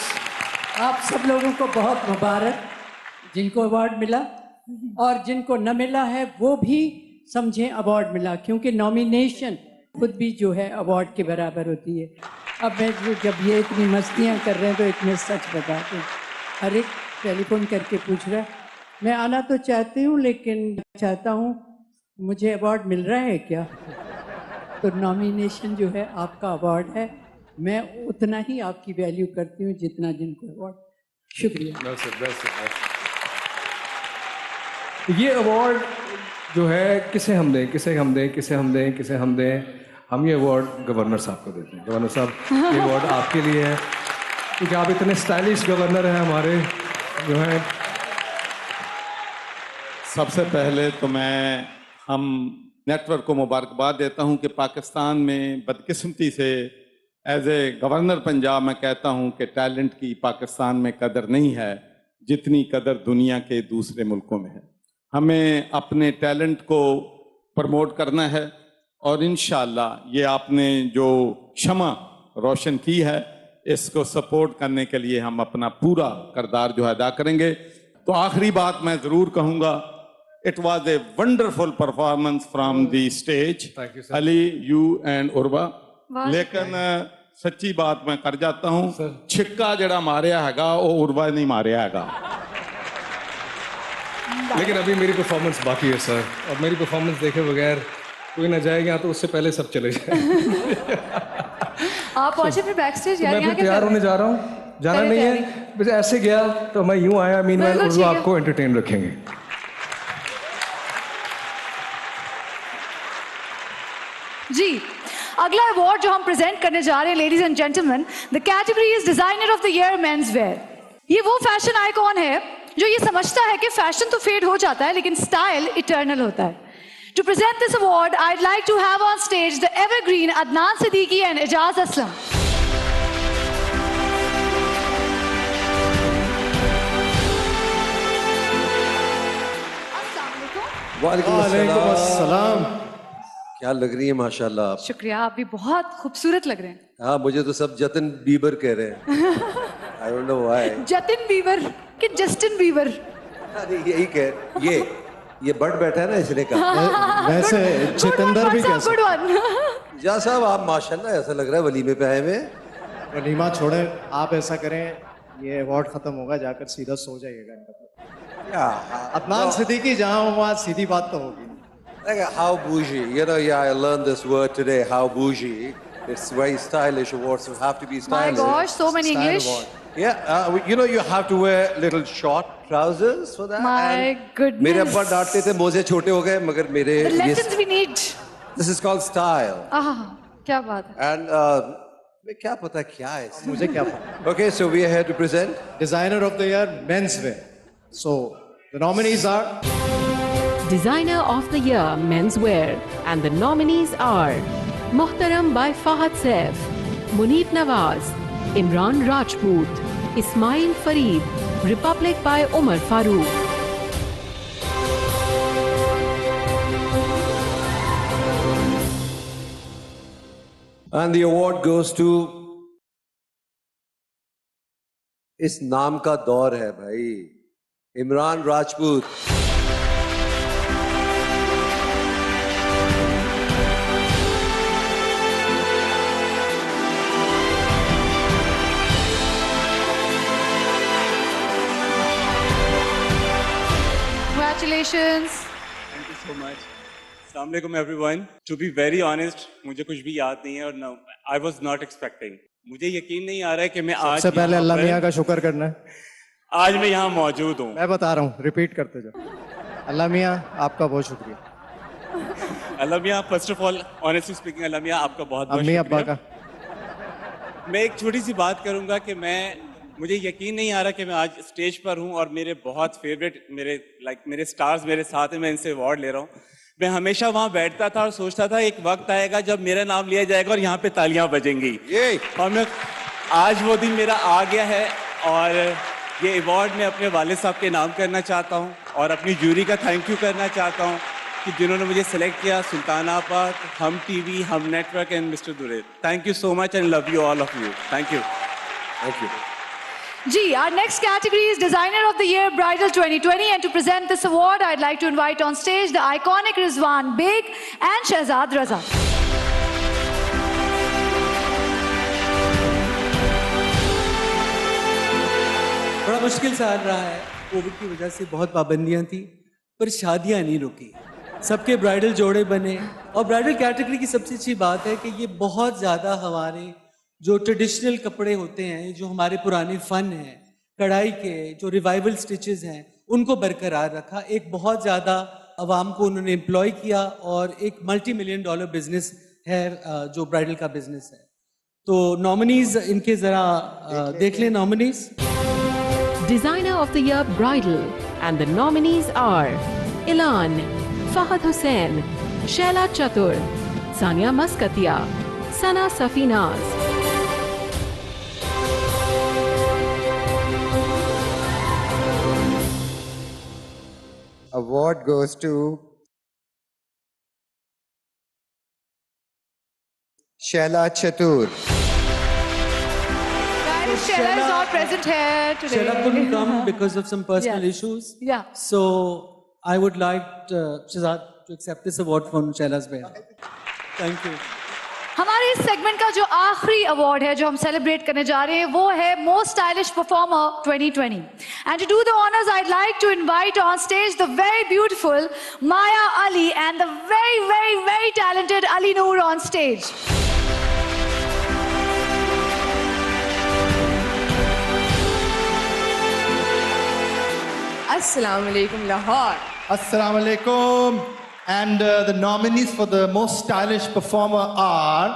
आप सब लोगों को बहुत मुबारक जिनको अवार्ड मिला, और जिनको न मिला है वो भी समझें अवार्ड मिला, क्योंकि नॉमिनेशन खुद भी जो है अवार्ड के बराबर होती है। अब मैं जब ये इतनी मस्तियाँ कर रहे हैं तो इतने सच बताते हैं, हर एक टेलीफोन करके पूछ रहा है। मैं आना तो चाहती हूँ, लेकिन चाहता हूँ मुझे अवार्ड मिल रहा है क्या? तो नॉमिनेशन जो है आपका अवार्ड है, मैं उतना ही आपकी वैल्यू करती हूँ जितना जिनको अवार्ड। शुक्रिया। ये अवार्ड जो है किसे हम दें, किसे हम दें, किसे हम दें, किसे हम दें? हम ये अवार्ड गवर्नर साहब को देते हैं। गवर्नर साहब, ये अवार्ड आपके लिए है, क्योंकि आप इतने स्टाइलिश गवर्नर हैं हमारे जो है। सबसे पहले तो मैं हम नेटवर्क को मुबारकबाद देता हूं कि पाकिस्तान में बदकिस्मती से एज ए गवर्नर पंजाब मैं कहता हूं कि टैलेंट की पाकिस्तान में कदर नहीं है जितनी कदर दुनिया के दूसरे मुल्कों में है। हमें अपने टैलेंट को प्रमोट करना है और इंशाअल्लाह ये आपने जो क्षमा रोशन की है इसको सपोर्ट करने के लिए हम अपना पूरा किरदार जो है अदा करेंगे। तो आखिरी बात मैं ज़रूर कहूँगा, it was a wonderful performance from the stage Ali, you and Urwa. लेकिन सच्ची बात मैं कर जाता हूँ, छिक्का जड़ा मारिया हैगा वो उर्वा नहीं मारिया हैगा। लेकिन अभी मेरी परफॉर्मेंस बाकी है सर, और मेरी परफॉर्मेंस देखे बगैर कोई ना जाएगा तो उससे पहले सब चले जाए। आप पहुंचे फिर बैक स्टेज? मैं फिर तैयार होने जा रहा हूँ, जाना नहीं है, बस ऐसे गया तो मैं यूं आया। मीनवाइल उर्वा आपको एंटरटेन रखेंगे। जी, अगला अवार्ड जो हम प्रेजेंट करने जा रहे हैं ladies and gentleman, the category is designer of the year men's wear. ये वो फैशन आइकॉन है जो ये समझता है कि फैशन तो फेड हो जाता है लेकिन स्टाइल इटर्नल होता है। To present this award, I'd like to have on stage the evergreen Adnan Siddiqui and Ijaz Aslam. वालेकुम अस्सलाम। क्या लग रही है माशाल्लाह आप। शुक्रिया, आप भी बहुत खूबसूरत लग रहे हैं। हाँ, मुझे तो सब जतिन बीबर कह रहे हैं। I don't know why। Jatin Bieber कि जस्टिन बीबर? अरे यही कह, ये बट बैठा है ना इसलिए कहा। वैसे जितेंद्र भी कह सकते। जा साहब आप माशाल्लाह ऐसा लग रहा है वलीमे पे आए हुए। वलीमा छोड़े, आप ऐसा करें, ये अवार्ड खत्म होगा, जाकर सीधा सो जाइएगा। अदनान सिद्दीकी जहाँ हो वहाँ सीधी बात तो होगी। How bougie, you know, yeah, I learned this word today, how bougie. It's very stylish awards, so have to be stylish. My gosh, so many Style English. award. Yeah, you know, you have to wear little short trousers for that. My goodness. मेरे अब्बा डांटते थे, मोजे छोटे हो गए, मगर मेरे The lessons we need. This is called style. क्या बात है। And मैं क्या पता क्या है इसमें? मुझे क्या पता। Okay, so we are here to present Designer of the Year Menswear. So the nominees are Designer of the Year Menswear, and the nominees are Muhtaram by Fahad Saif, Munib Nawaz, Imran Rajput, Ismail Fareed, Republic by Umar Farooq. And the award goes to इस नाम का दौर है भाई, Imran Rajput. Congratulations. Thank you so much. Assalamu alaikum everyone. To be very honest, मुझे कुछ भी याद नहीं है और no, I was not expecting. मुझे यकीन नहीं आ रहा है कि मैं आज सबसे पहले अल्लाह मियाँ का शुक्र करना है। आज मैं यहाँ मौजूद हूँ। मैं बता रहा हूँ, रिपीट करते जाओ। अल्लाह मियाँ आपका बहुत शुक्रिया। अल्लाह मियाँ, first of all honestly speaking, Allah मियाँ आपका बहुत बहुत अम्मी अब्बा का। मैं एक छोटी सी बात करूंगा कि मुझे यकीन नहीं आ रहा कि मैं आज स्टेज पर हूँ और मेरे बहुत फेवरेट मेरे स्टार्स मेरे साथ हैं, मैं इनसे अवार्ड ले रहा हूँ। मैं हमेशा वहाँ बैठता था और सोचता था एक वक्त आएगा जब मेरा नाम लिया जाएगा और यहाँ पे तालियां बजेंगी। और मैं आज वो दिन मेरा आ गया है और ये अवार्ड मैं अपने वालिद साहब के नाम करना चाहता हूँ और अपनी जूरी का थैंक यू करना चाहता हूँ कि जिन्होंने मुझे सेलेक्ट किया, सुल्तान आपा, Hum TV, Hum network and mister दुरेद। Thank you so much and love you all of you. Thank you. Thank you. Gee, our next category is Designer of the Year Bridal 2020, and to present this award, I'd like to invite on stage the iconic Rizwan Beg and Shahzad Raza. बड़ा मुश्किल साल रहा है। Covid की वजह से बहुत पाबंदियां थी, पर शादियां नहीं रुकी। सबके ब्राइडल जोड़े बने, और ब्राइडल कैटेगरी की सबसे अच्छी बात है कि ये बहुत ज़्यादा हमारे जो ट्रेडिशनल कपड़े होते हैं, जो हमारे पुराने फ़न हैं, कढ़ाई के जो रिवाइवल स्टिचेस हैं, उनको बरकरार रखा। एक बहुत ज़्यादा आवाम को उन्होंने एम्प्लॉय किया, और एक $multi-million बिजनेस है जो ब्राइडल का बिजनेस है। तो नॉमिनीज इनके ज़रा देख लें nominees. Designer of the Year Bridal, and the nominees are Ilan, Fahad Hussain, Shaila Chatur, Sania Maskatia, Sana Safinaz. Award goes to Shaila Chatur. Shaila is not present here today. Shaila couldn't come because of some personal issues. Yeah. So I would like Shahzad to accept this award from Shaila's behalf. Thank you. हमारे इस segment का जो आखिरी award है जो हम celebrate करने जा रहे हैं वो है most stylish performer 2020 and to do the honours I like to invite on stage the very beautiful Maya Ali and the very very very talented Ali Noor on stage. Assalamu alaikum Lahore. Assalamu alaikum. And the nominees for the most stylish performer are...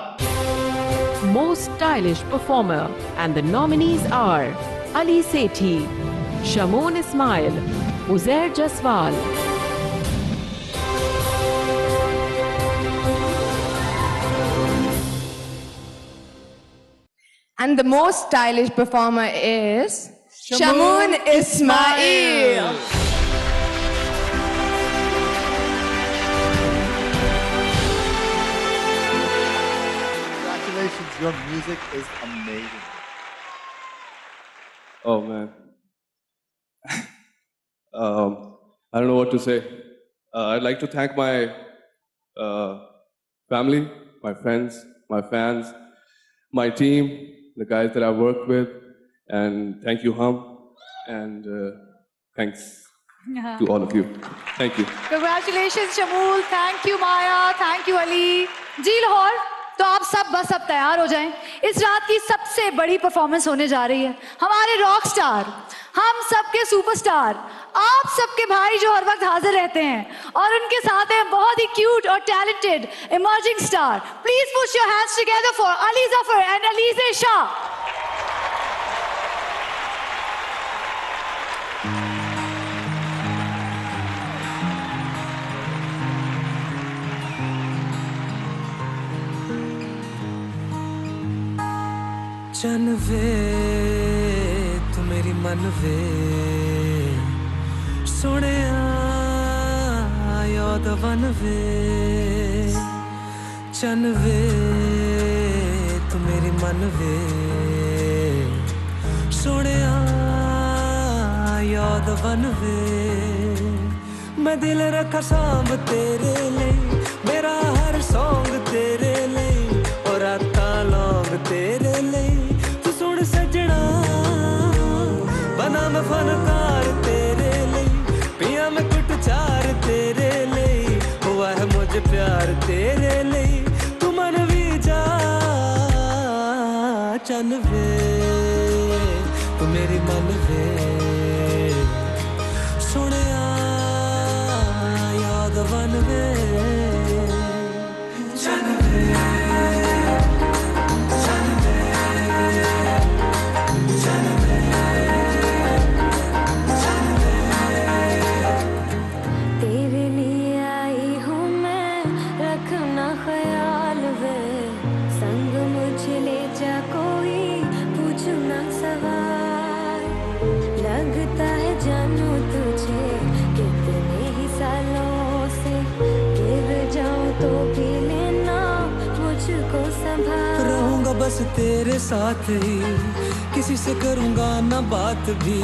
Most stylish performer, and the nominees are Ali Sethi, Shamoon Ismail, Uzair Jaswal. And the most stylish performer is Shamoon Ismail. Congratulations, your music is amazing. Oh man. I don't know what to say. I'd like to thank my family, my friends, my fans, my team, the guys that I've worked with, and thank you, Hum, and thanks to all of you. Thank you. Congratulations, Shamool. Thank you, Maya. Thank you, Ali. जी लाहौर, तो आप सब बस अब तैयार हो जाएं. इस रात की सबसे बड़ी परफॉर्मेंस होने जा रही है. हमारे रॉक स्टार, हम सबके सुपरस्टार, आप सबके भाई जो हर वक्त हाजिर रहते हैं, और उनके साथ हैं बहुत ही क्यूट और talented emerging star. Please push your hands together for Ali Zafar and Alizeh Shah. चन वे तू मेरी मन वे सोने याद वन वे चन वे तू मेरी मन वे सोने याद वन वे मैं दिल रखा सांभ तेरे लिए मेरा हर सॉन्ग तेरे लिए और राता लौंग तेरे लिए सजना बना मैं फनकार तेरे लिए पिया मैं कुट चार तेरे लिए हुआ है मुझे प्यार तेरे लिए तू मन भी जा चन वे तू मेरी मन वे सुने याद वन वे चन वे बस तेरे साथ ही किसी से करूंगा ना बात भी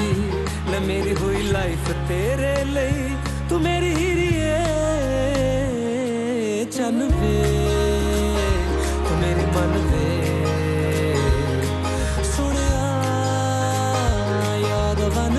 ले मेरी हुई लाइफ तेरे लिए तू मेरी हीरी है चन वे तू मेरी मन वे सुने याद वन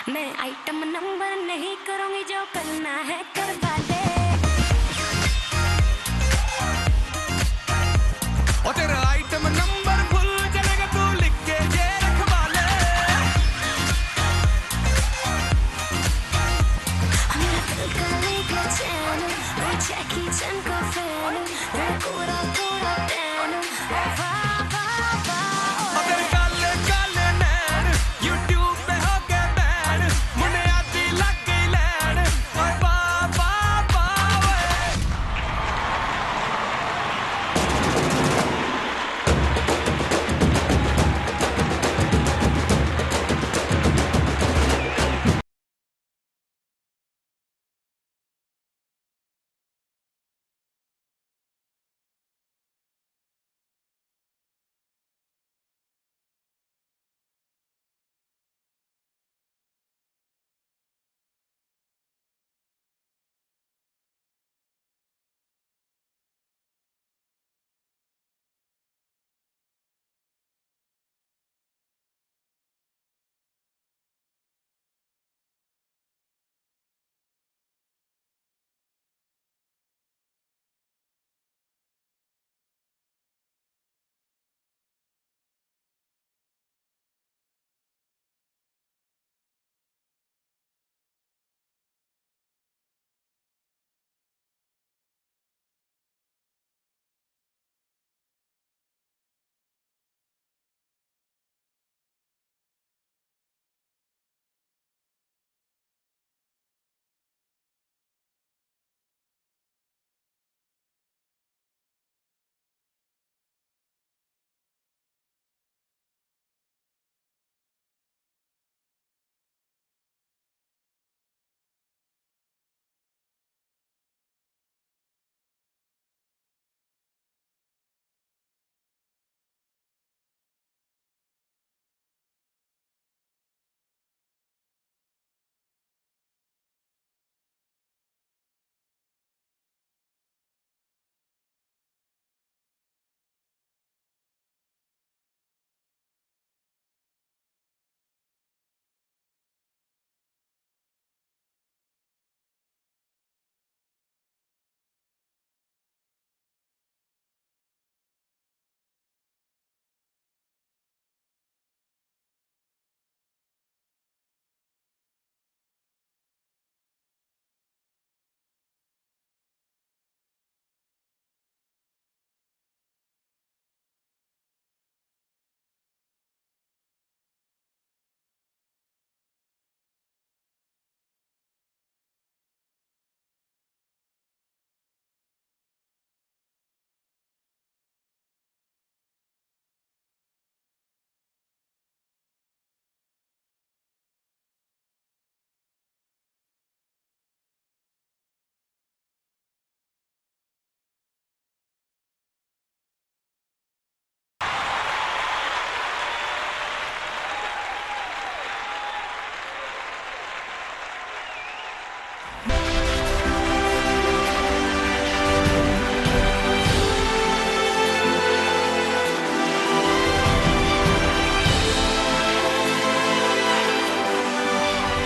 मैं आइटम नंबर नहीं करूंगी, जो करना है करवा दे। ओ तेरा आइटम नंबर भूल जाएगा तू, लिख के ये रखवा ले। मेरा दिल का लेगा चैन, मैं जैकी चैन का फैन, मैं पूरा पूरा फैन। वाह वाह वाह। ओ तेरे काले काले नैन YouTube पे हो के बैन, मुन्ने आती लग गई लैन। ओ वाह वाह वाह वे।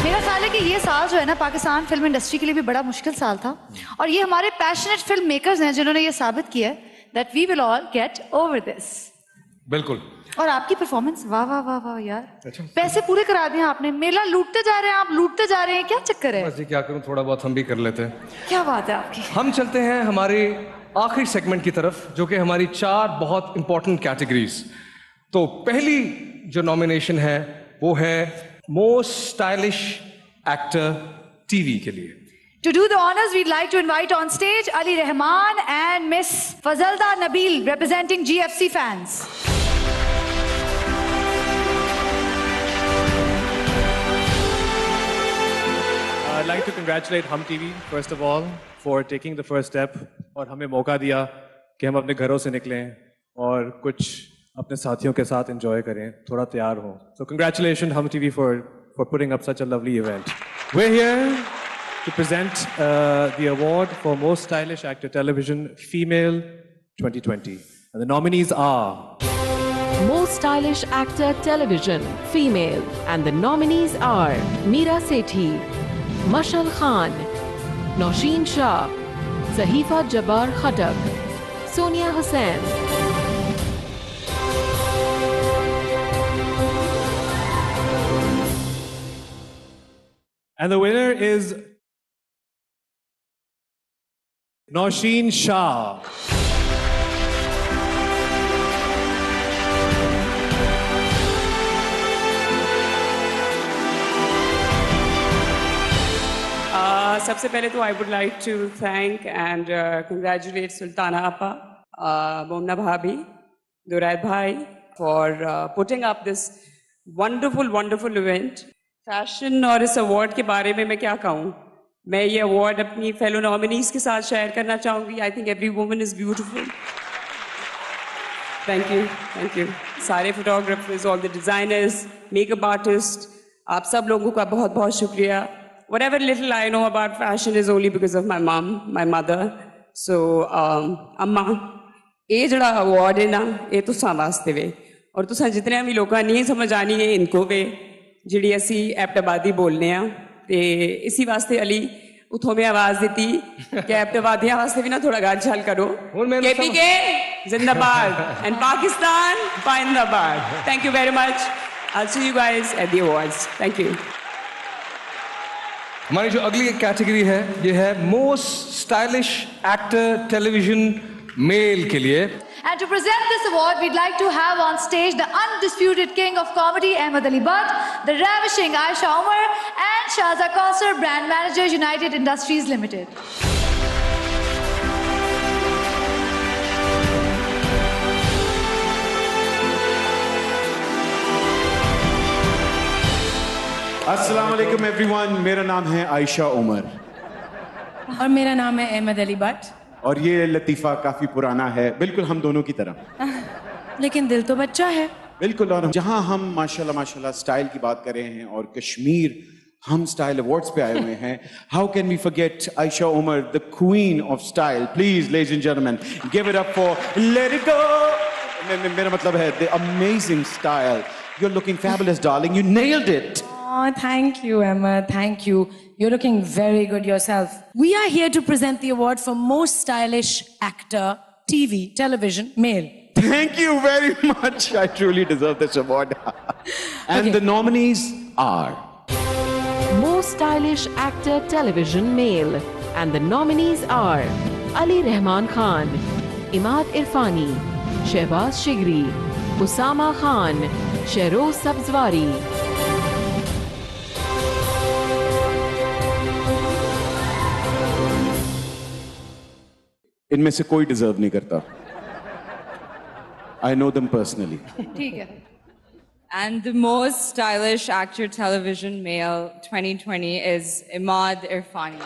मेरा ख्याल है कि ये साल जो है ना पाकिस्तान फिल्म इंडस्ट्री के लिए भी बड़ा मुश्किल साल था, और ये हमारे पैशनेट फिल्म मेकर्स हैं जिन्होंने ये साबित किया है that we will all get over this. बिल्कुल। और आपकी परफॉर्मेंस वाह वाह वाह वाह यार, पैसे पूरे करा दिए आपने, मेला लूटते जा रहे हैं आप, लूटते जा रहे हैं, क्या चक्कर है? बस जी क्या करूं, थोड़ा बहुत हम भी कर लेते हैं। क्या बात है आपकी। हम चलते हैं हमारे आखिरी सेगमेंट की तरफ, जो कि हमारी 4 बहुत इंपॉर्टेंट कैटेगरीज। तो पहली जो नॉमिनेशन है वो है मोस्ट स्टाइलिश एक्टर टीवी के लिए। To do the honors, we'd like to invite on stage Ali Rahman and and Miss Fazalda Nabil representing GFC fans. I'd like to congratulate Hum TV, first of all, for taking the first step और हमें मौका दिया कि हम अपने घरों से निकलें और कुछ अपने साथियों के साथ enjoy करें, थोड़ा तैयार हों. So congratulations Hum TV for putting up such a lovely event. We're here to present the award for Most Stylish Actor Television Female 2020. And the nominees are... Most Stylish Actor Television Female. And the nominees are Meera Sethi, Mashal Khan, Nausheen Shah, Sahifa Jabbar Khattak, Sonia Hussain. And the winner is Nausheen Shah. सबसे पहले तो I would like to thank and congratulate Sultana Appa, Momna Bhabhi, Durad Bhai for putting up this wonderful event. Fashion और इस award के बारे में मैं क्या कहूँ? मैं ये award अपनी fellow nominees के साथ share करना चाहूँगी. I think every woman is beautiful. Thank you. सारे photographers, all the designers, makeup artists, आप सब लोगों का बहुत शुक्रिया. Whatever little I know about fashion is only because of my mom, my mother. So, Amma, ये जड़ा award है ना, ये तुसां वास्ते वे. और तुसां जितने भी लोग नहीं समझ आनी है इनको वे, जिड़ी असी एप्टाबादी बोलने हैं. ते इसी वास्ते अली उठों में आवाज देती कि एप्टाबादियां वास्ते भी ना थोड़ा गाल छाल करो. KPK जिंदाबाद and Pakistan जिंदाबाद. Thank you very much. I'll see you guys at the awards. Thank you. हमारी जो अगली एक कैटेगरी है ये है most stylish actor television male के लिए. And to present this award, we'd like to have on stage the undisputed king of comedy, Ahmed Ali Butt, the ravishing Aisha Umar, and Shaza Kausar, brand manager, United Industries Limited. अस्सलाम वालेकुम everyone, मेरा नाम है आयशा उमर और मेरा नाम है Ahmad Ali but और ये लतीफ़ा काफ़ी पुराना है, बिल्कुल हम दोनों की तरह, लेकिन दिल तो बच्चा है. बिल्कुल. और जहां हम माशाल्लाह स्टाइल की बात कर रहे हैं और कश्मीर हम स्टाइल अवार्ड्स पे आए हुए हैं, how can we forget Ayesha Omar, the queen of style. Please ladies and gentleman, give it up for let it go. मेरा मतलब है the amazing style. You are looking fabulous darling, you nailed it. Oh, thank you, Emma. Thank you. You're looking very good yourself. We are here to present the award for Most Stylish Actor, TV, Television, Male. Thank you very much. I truly deserve this award. And the nominees are... Most Stylish Actor Television Male. And the nominees are Ali Rahman Khan, Imad Irfani, Shehbaz Shigri, Usama Khan, Shehroz Sabzwari. इनमें से कोई deserve नहीं करता. I know them personally. ठीक है. And the most stylish actor television male 2020 is Imad Irfani.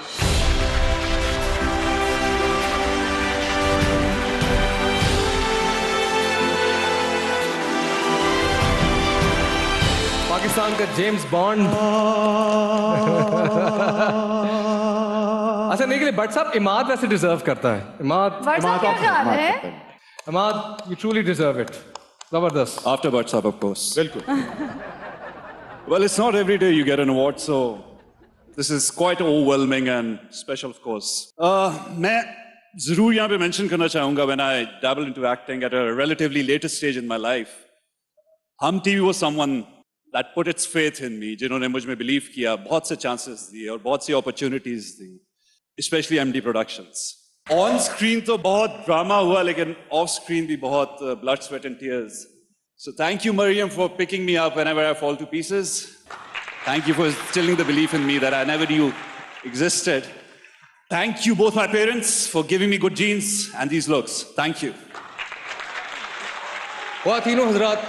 Pakistan का James bond. अच्छा नहीं के लिए बट साहब इमाद वैसे डिजर्व करता है. इमाद क्या ख्याल है? Imad, you truly deserve it. जबरदस्त. After Bhatt Sahab, of course. बिल्कुल. Well, it's not every day you get an award, so this is quite overwhelming and special, of course. मैं जरूर यहाँ पे mention करना चाहूँगा when I dabbled into acting at a relatively later stage in my life. Hum TV was someone that put its faith in me, जिन्होंने मुझ में believe किया, बहुत से chances दिए और बहुत सी opportunities the. Especially MD Productions. On screen तो बहुत drama हुआ, लेकिन off screen भी बहुत blood, sweat and tears. So thank you, Mariam, for picking me up whenever I fall to pieces. Thank you for instilling the belief in me that I never knew existed. Thank you, both my parents, for giving me good genes and these looks. Thank you. वाह तीनों हजरात,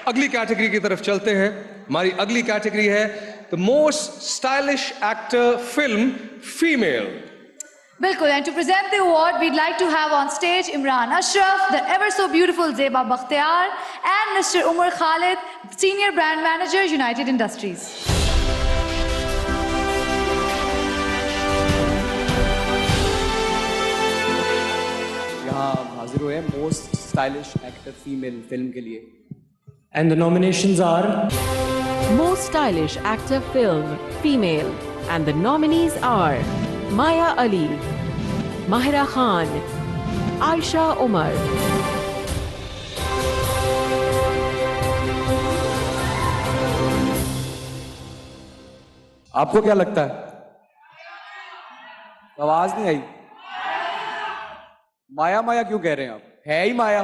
अगली category की तरफ चलते हैं। हमारी अगली कैटेगरी है the most stylish actor film female. Bilkul, and to present the award, we'd like to have on stage Imran Ashraf, the ever so beautiful Zeba Bakhtiar, and Mr. Umar Khalid, Senior Brand Manager, United Industries. यहाँ हाजिर हुए most stylish actor female film के लिए। And the nominations are Most Stylish Actor Film Female, and the nominees are Maya Ali, Mahira Khan, Aisha Umar. आपको क्या लगता है? आवाज नहीं आई। माया माया क्यों कह रहे हैं आप? है ही माया।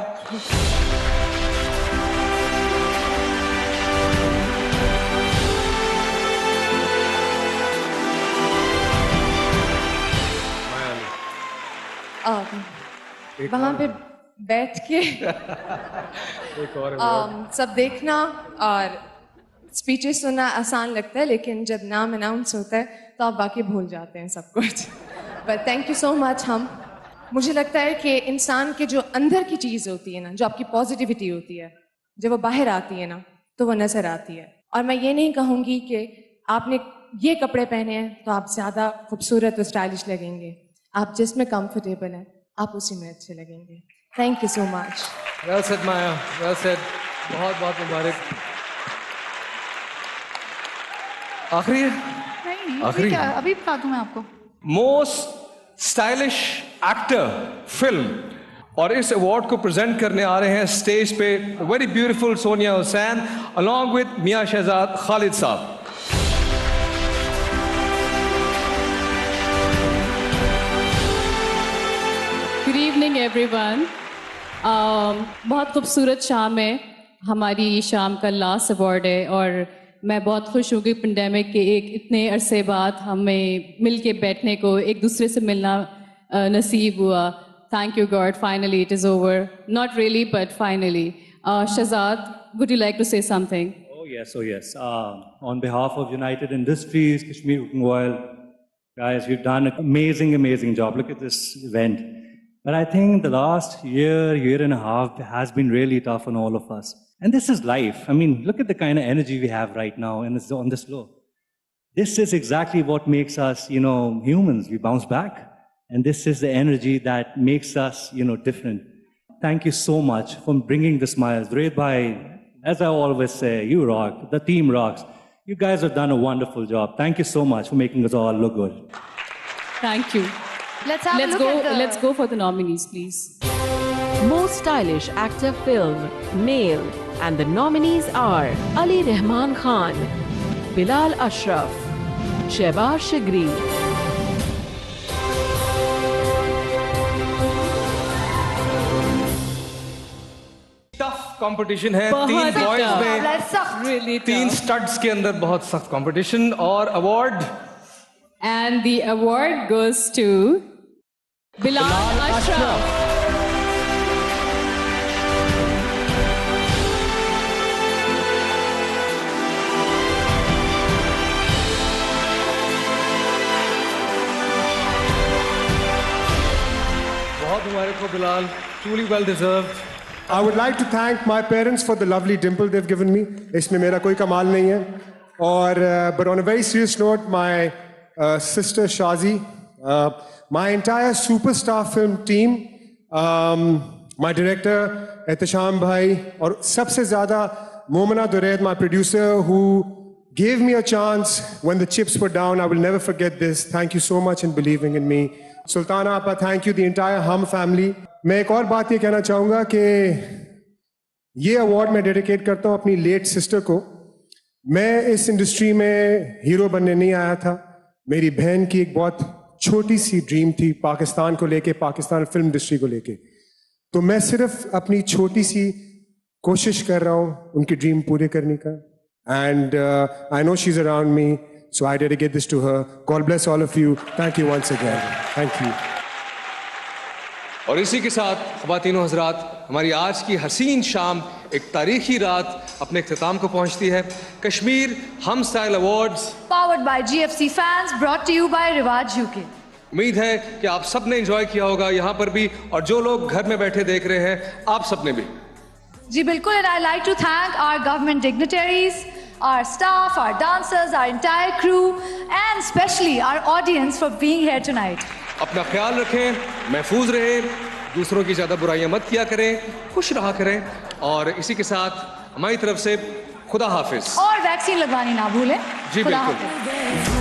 वहां पे बैठ के एक और सब देखना और स्पीचेस सुनना आसान लगता है, लेकिन जब नाम अनाउंस होता है तो आप बाकी भूल जाते हैं सब कुछ। But thank you so much. मुझे लगता है कि इंसान के जो अंदर की चीज़ होती है ना, जो आपकी पॉजिटिविटी होती है, जब वो बाहर आती है ना तो वो नजर आती है। और मैं ये नहीं कहूँगी कि आपने ये कपड़े पहने हैं तो आप ज़्यादा खूबसूरत और स्टाइलिश लगेंगे। आप जिसमें कंफर्टेबल हैं आप उसी में अच्छे लगेंगे। Thank you so much. Well said Maya, well said. बहुत बहुत मुबारक। आखिरी नहीं, आखिरी क्या अभी बता दूं मैं आपको। मोस्ट स्टाइलिश एक्टर फिल्म, और इस अवार्ड को प्रेजेंट करने आ रहे हैं स्टेज पे very beautiful Sonia Hussain along with मियां शहजाद खालिद साहब। Good evening everyone. बहुत खूबसूरत शाम है, हमारी शाम का लास्ट अवार्ड है और मैं बहुत खुश हूँ कि पेंडेमिक के एक इतने अरसे बाद हमें मिल के बैठने को, एक दूसरे से मिलना नसीब हुआ। Thank you God, finally it is over. Not really but finally. Shahzad, would you like to say something? Oh yes. On behalf of United Industries, Kashmir Cooking Oil, guys, we've done an amazing job. Look at this event. But I think the last year and a half has been really tough on all of us. And this is life. I mean, look at the kind of energy we have right now and it's on this floor. This is exactly what makes us, humans. We bounce back. And this is the energy that makes us, different. Thank you so much for bringing the smiles. Dureid bhai, as I always say, you rock. The team rocks. You guys have done a wonderful job. Thank you so much for making us all look good. Thank you. Let's go for the nominees, please. Most Stylish Actor Film Male, and the nominees are Ali Rehman Khan, Bilal Ashraf, Shehbaz Shigri. Tough competition है, बहुत तीन boys tough. Really में, तीन tough. Studs के अंदर बहुत सख्त competition. और award, And the award goes to Bilal Ashraf. बहुत मुबारक हो Bilal, truly well deserved. I would like to thank my parents for the lovely dimple they've given me. इसमें मेरा कोई कमाल नहीं है। और but on a very serious note, my sister Shazi, my entire superstar film team, my director Ehtisham bhai, और सबसे ज़्यादा Momina Dureid, my producer, who gave me a chance when the chips were down. I will never forget this. Thank you so much in believing in me. Sultana Appa, thank you, the entire Hum family. मैं एक और बात ये कहना चाहूँगा कि ये award मैं डेडिकेट करता हूँ अपनी लेट सिस्टर को। मैं इस इंडस्ट्री में हीरो बनने नहीं आया था। मेरी बहन की एक बहुत छोटी सी ड्रीम थी पाकिस्तान को लेके, पाकिस्तान फिल्म इंडस्ट्री को लेके। तो मैं सिर्फ अपनी छोटी सी कोशिश कर रहा हूँ उनकी ड्रीम पूरे करने का। And I know she is around me, So I dedicate this to her. God bless all of you. Thank you once again. Thank you. और इसी के साथ ख़वातीनो हज़रात, हमारी आज की हसीन शाम, एक तारीखी रात अपने इख्तिताम को पहुंचती है। Kashmir Hum style awards Powered by GFC fans, brought to you by Rivaj UK. उम्मीद है कि आप सब ने एंजॉय किया होगा यहाँ पर भी, और जो लोग घर में बैठे देख रहे हैं आप सब ने भी। जी बिल्कुल, and I'd like to thank our government dignitaries, our staff, our dancers, our entire crew, and especially our audience for being here tonight. अपना ख्याल रखें, महफूज रहें, दूसरों की ज़्यादा बुराइयां मत किया करें, खुश रहा करें, और इसी के साथ हमारी तरफ से खुदा हाफिज। और वैक्सीन लगवानी ना भूलें। जी खुदा बिल्कुल। हाफिज।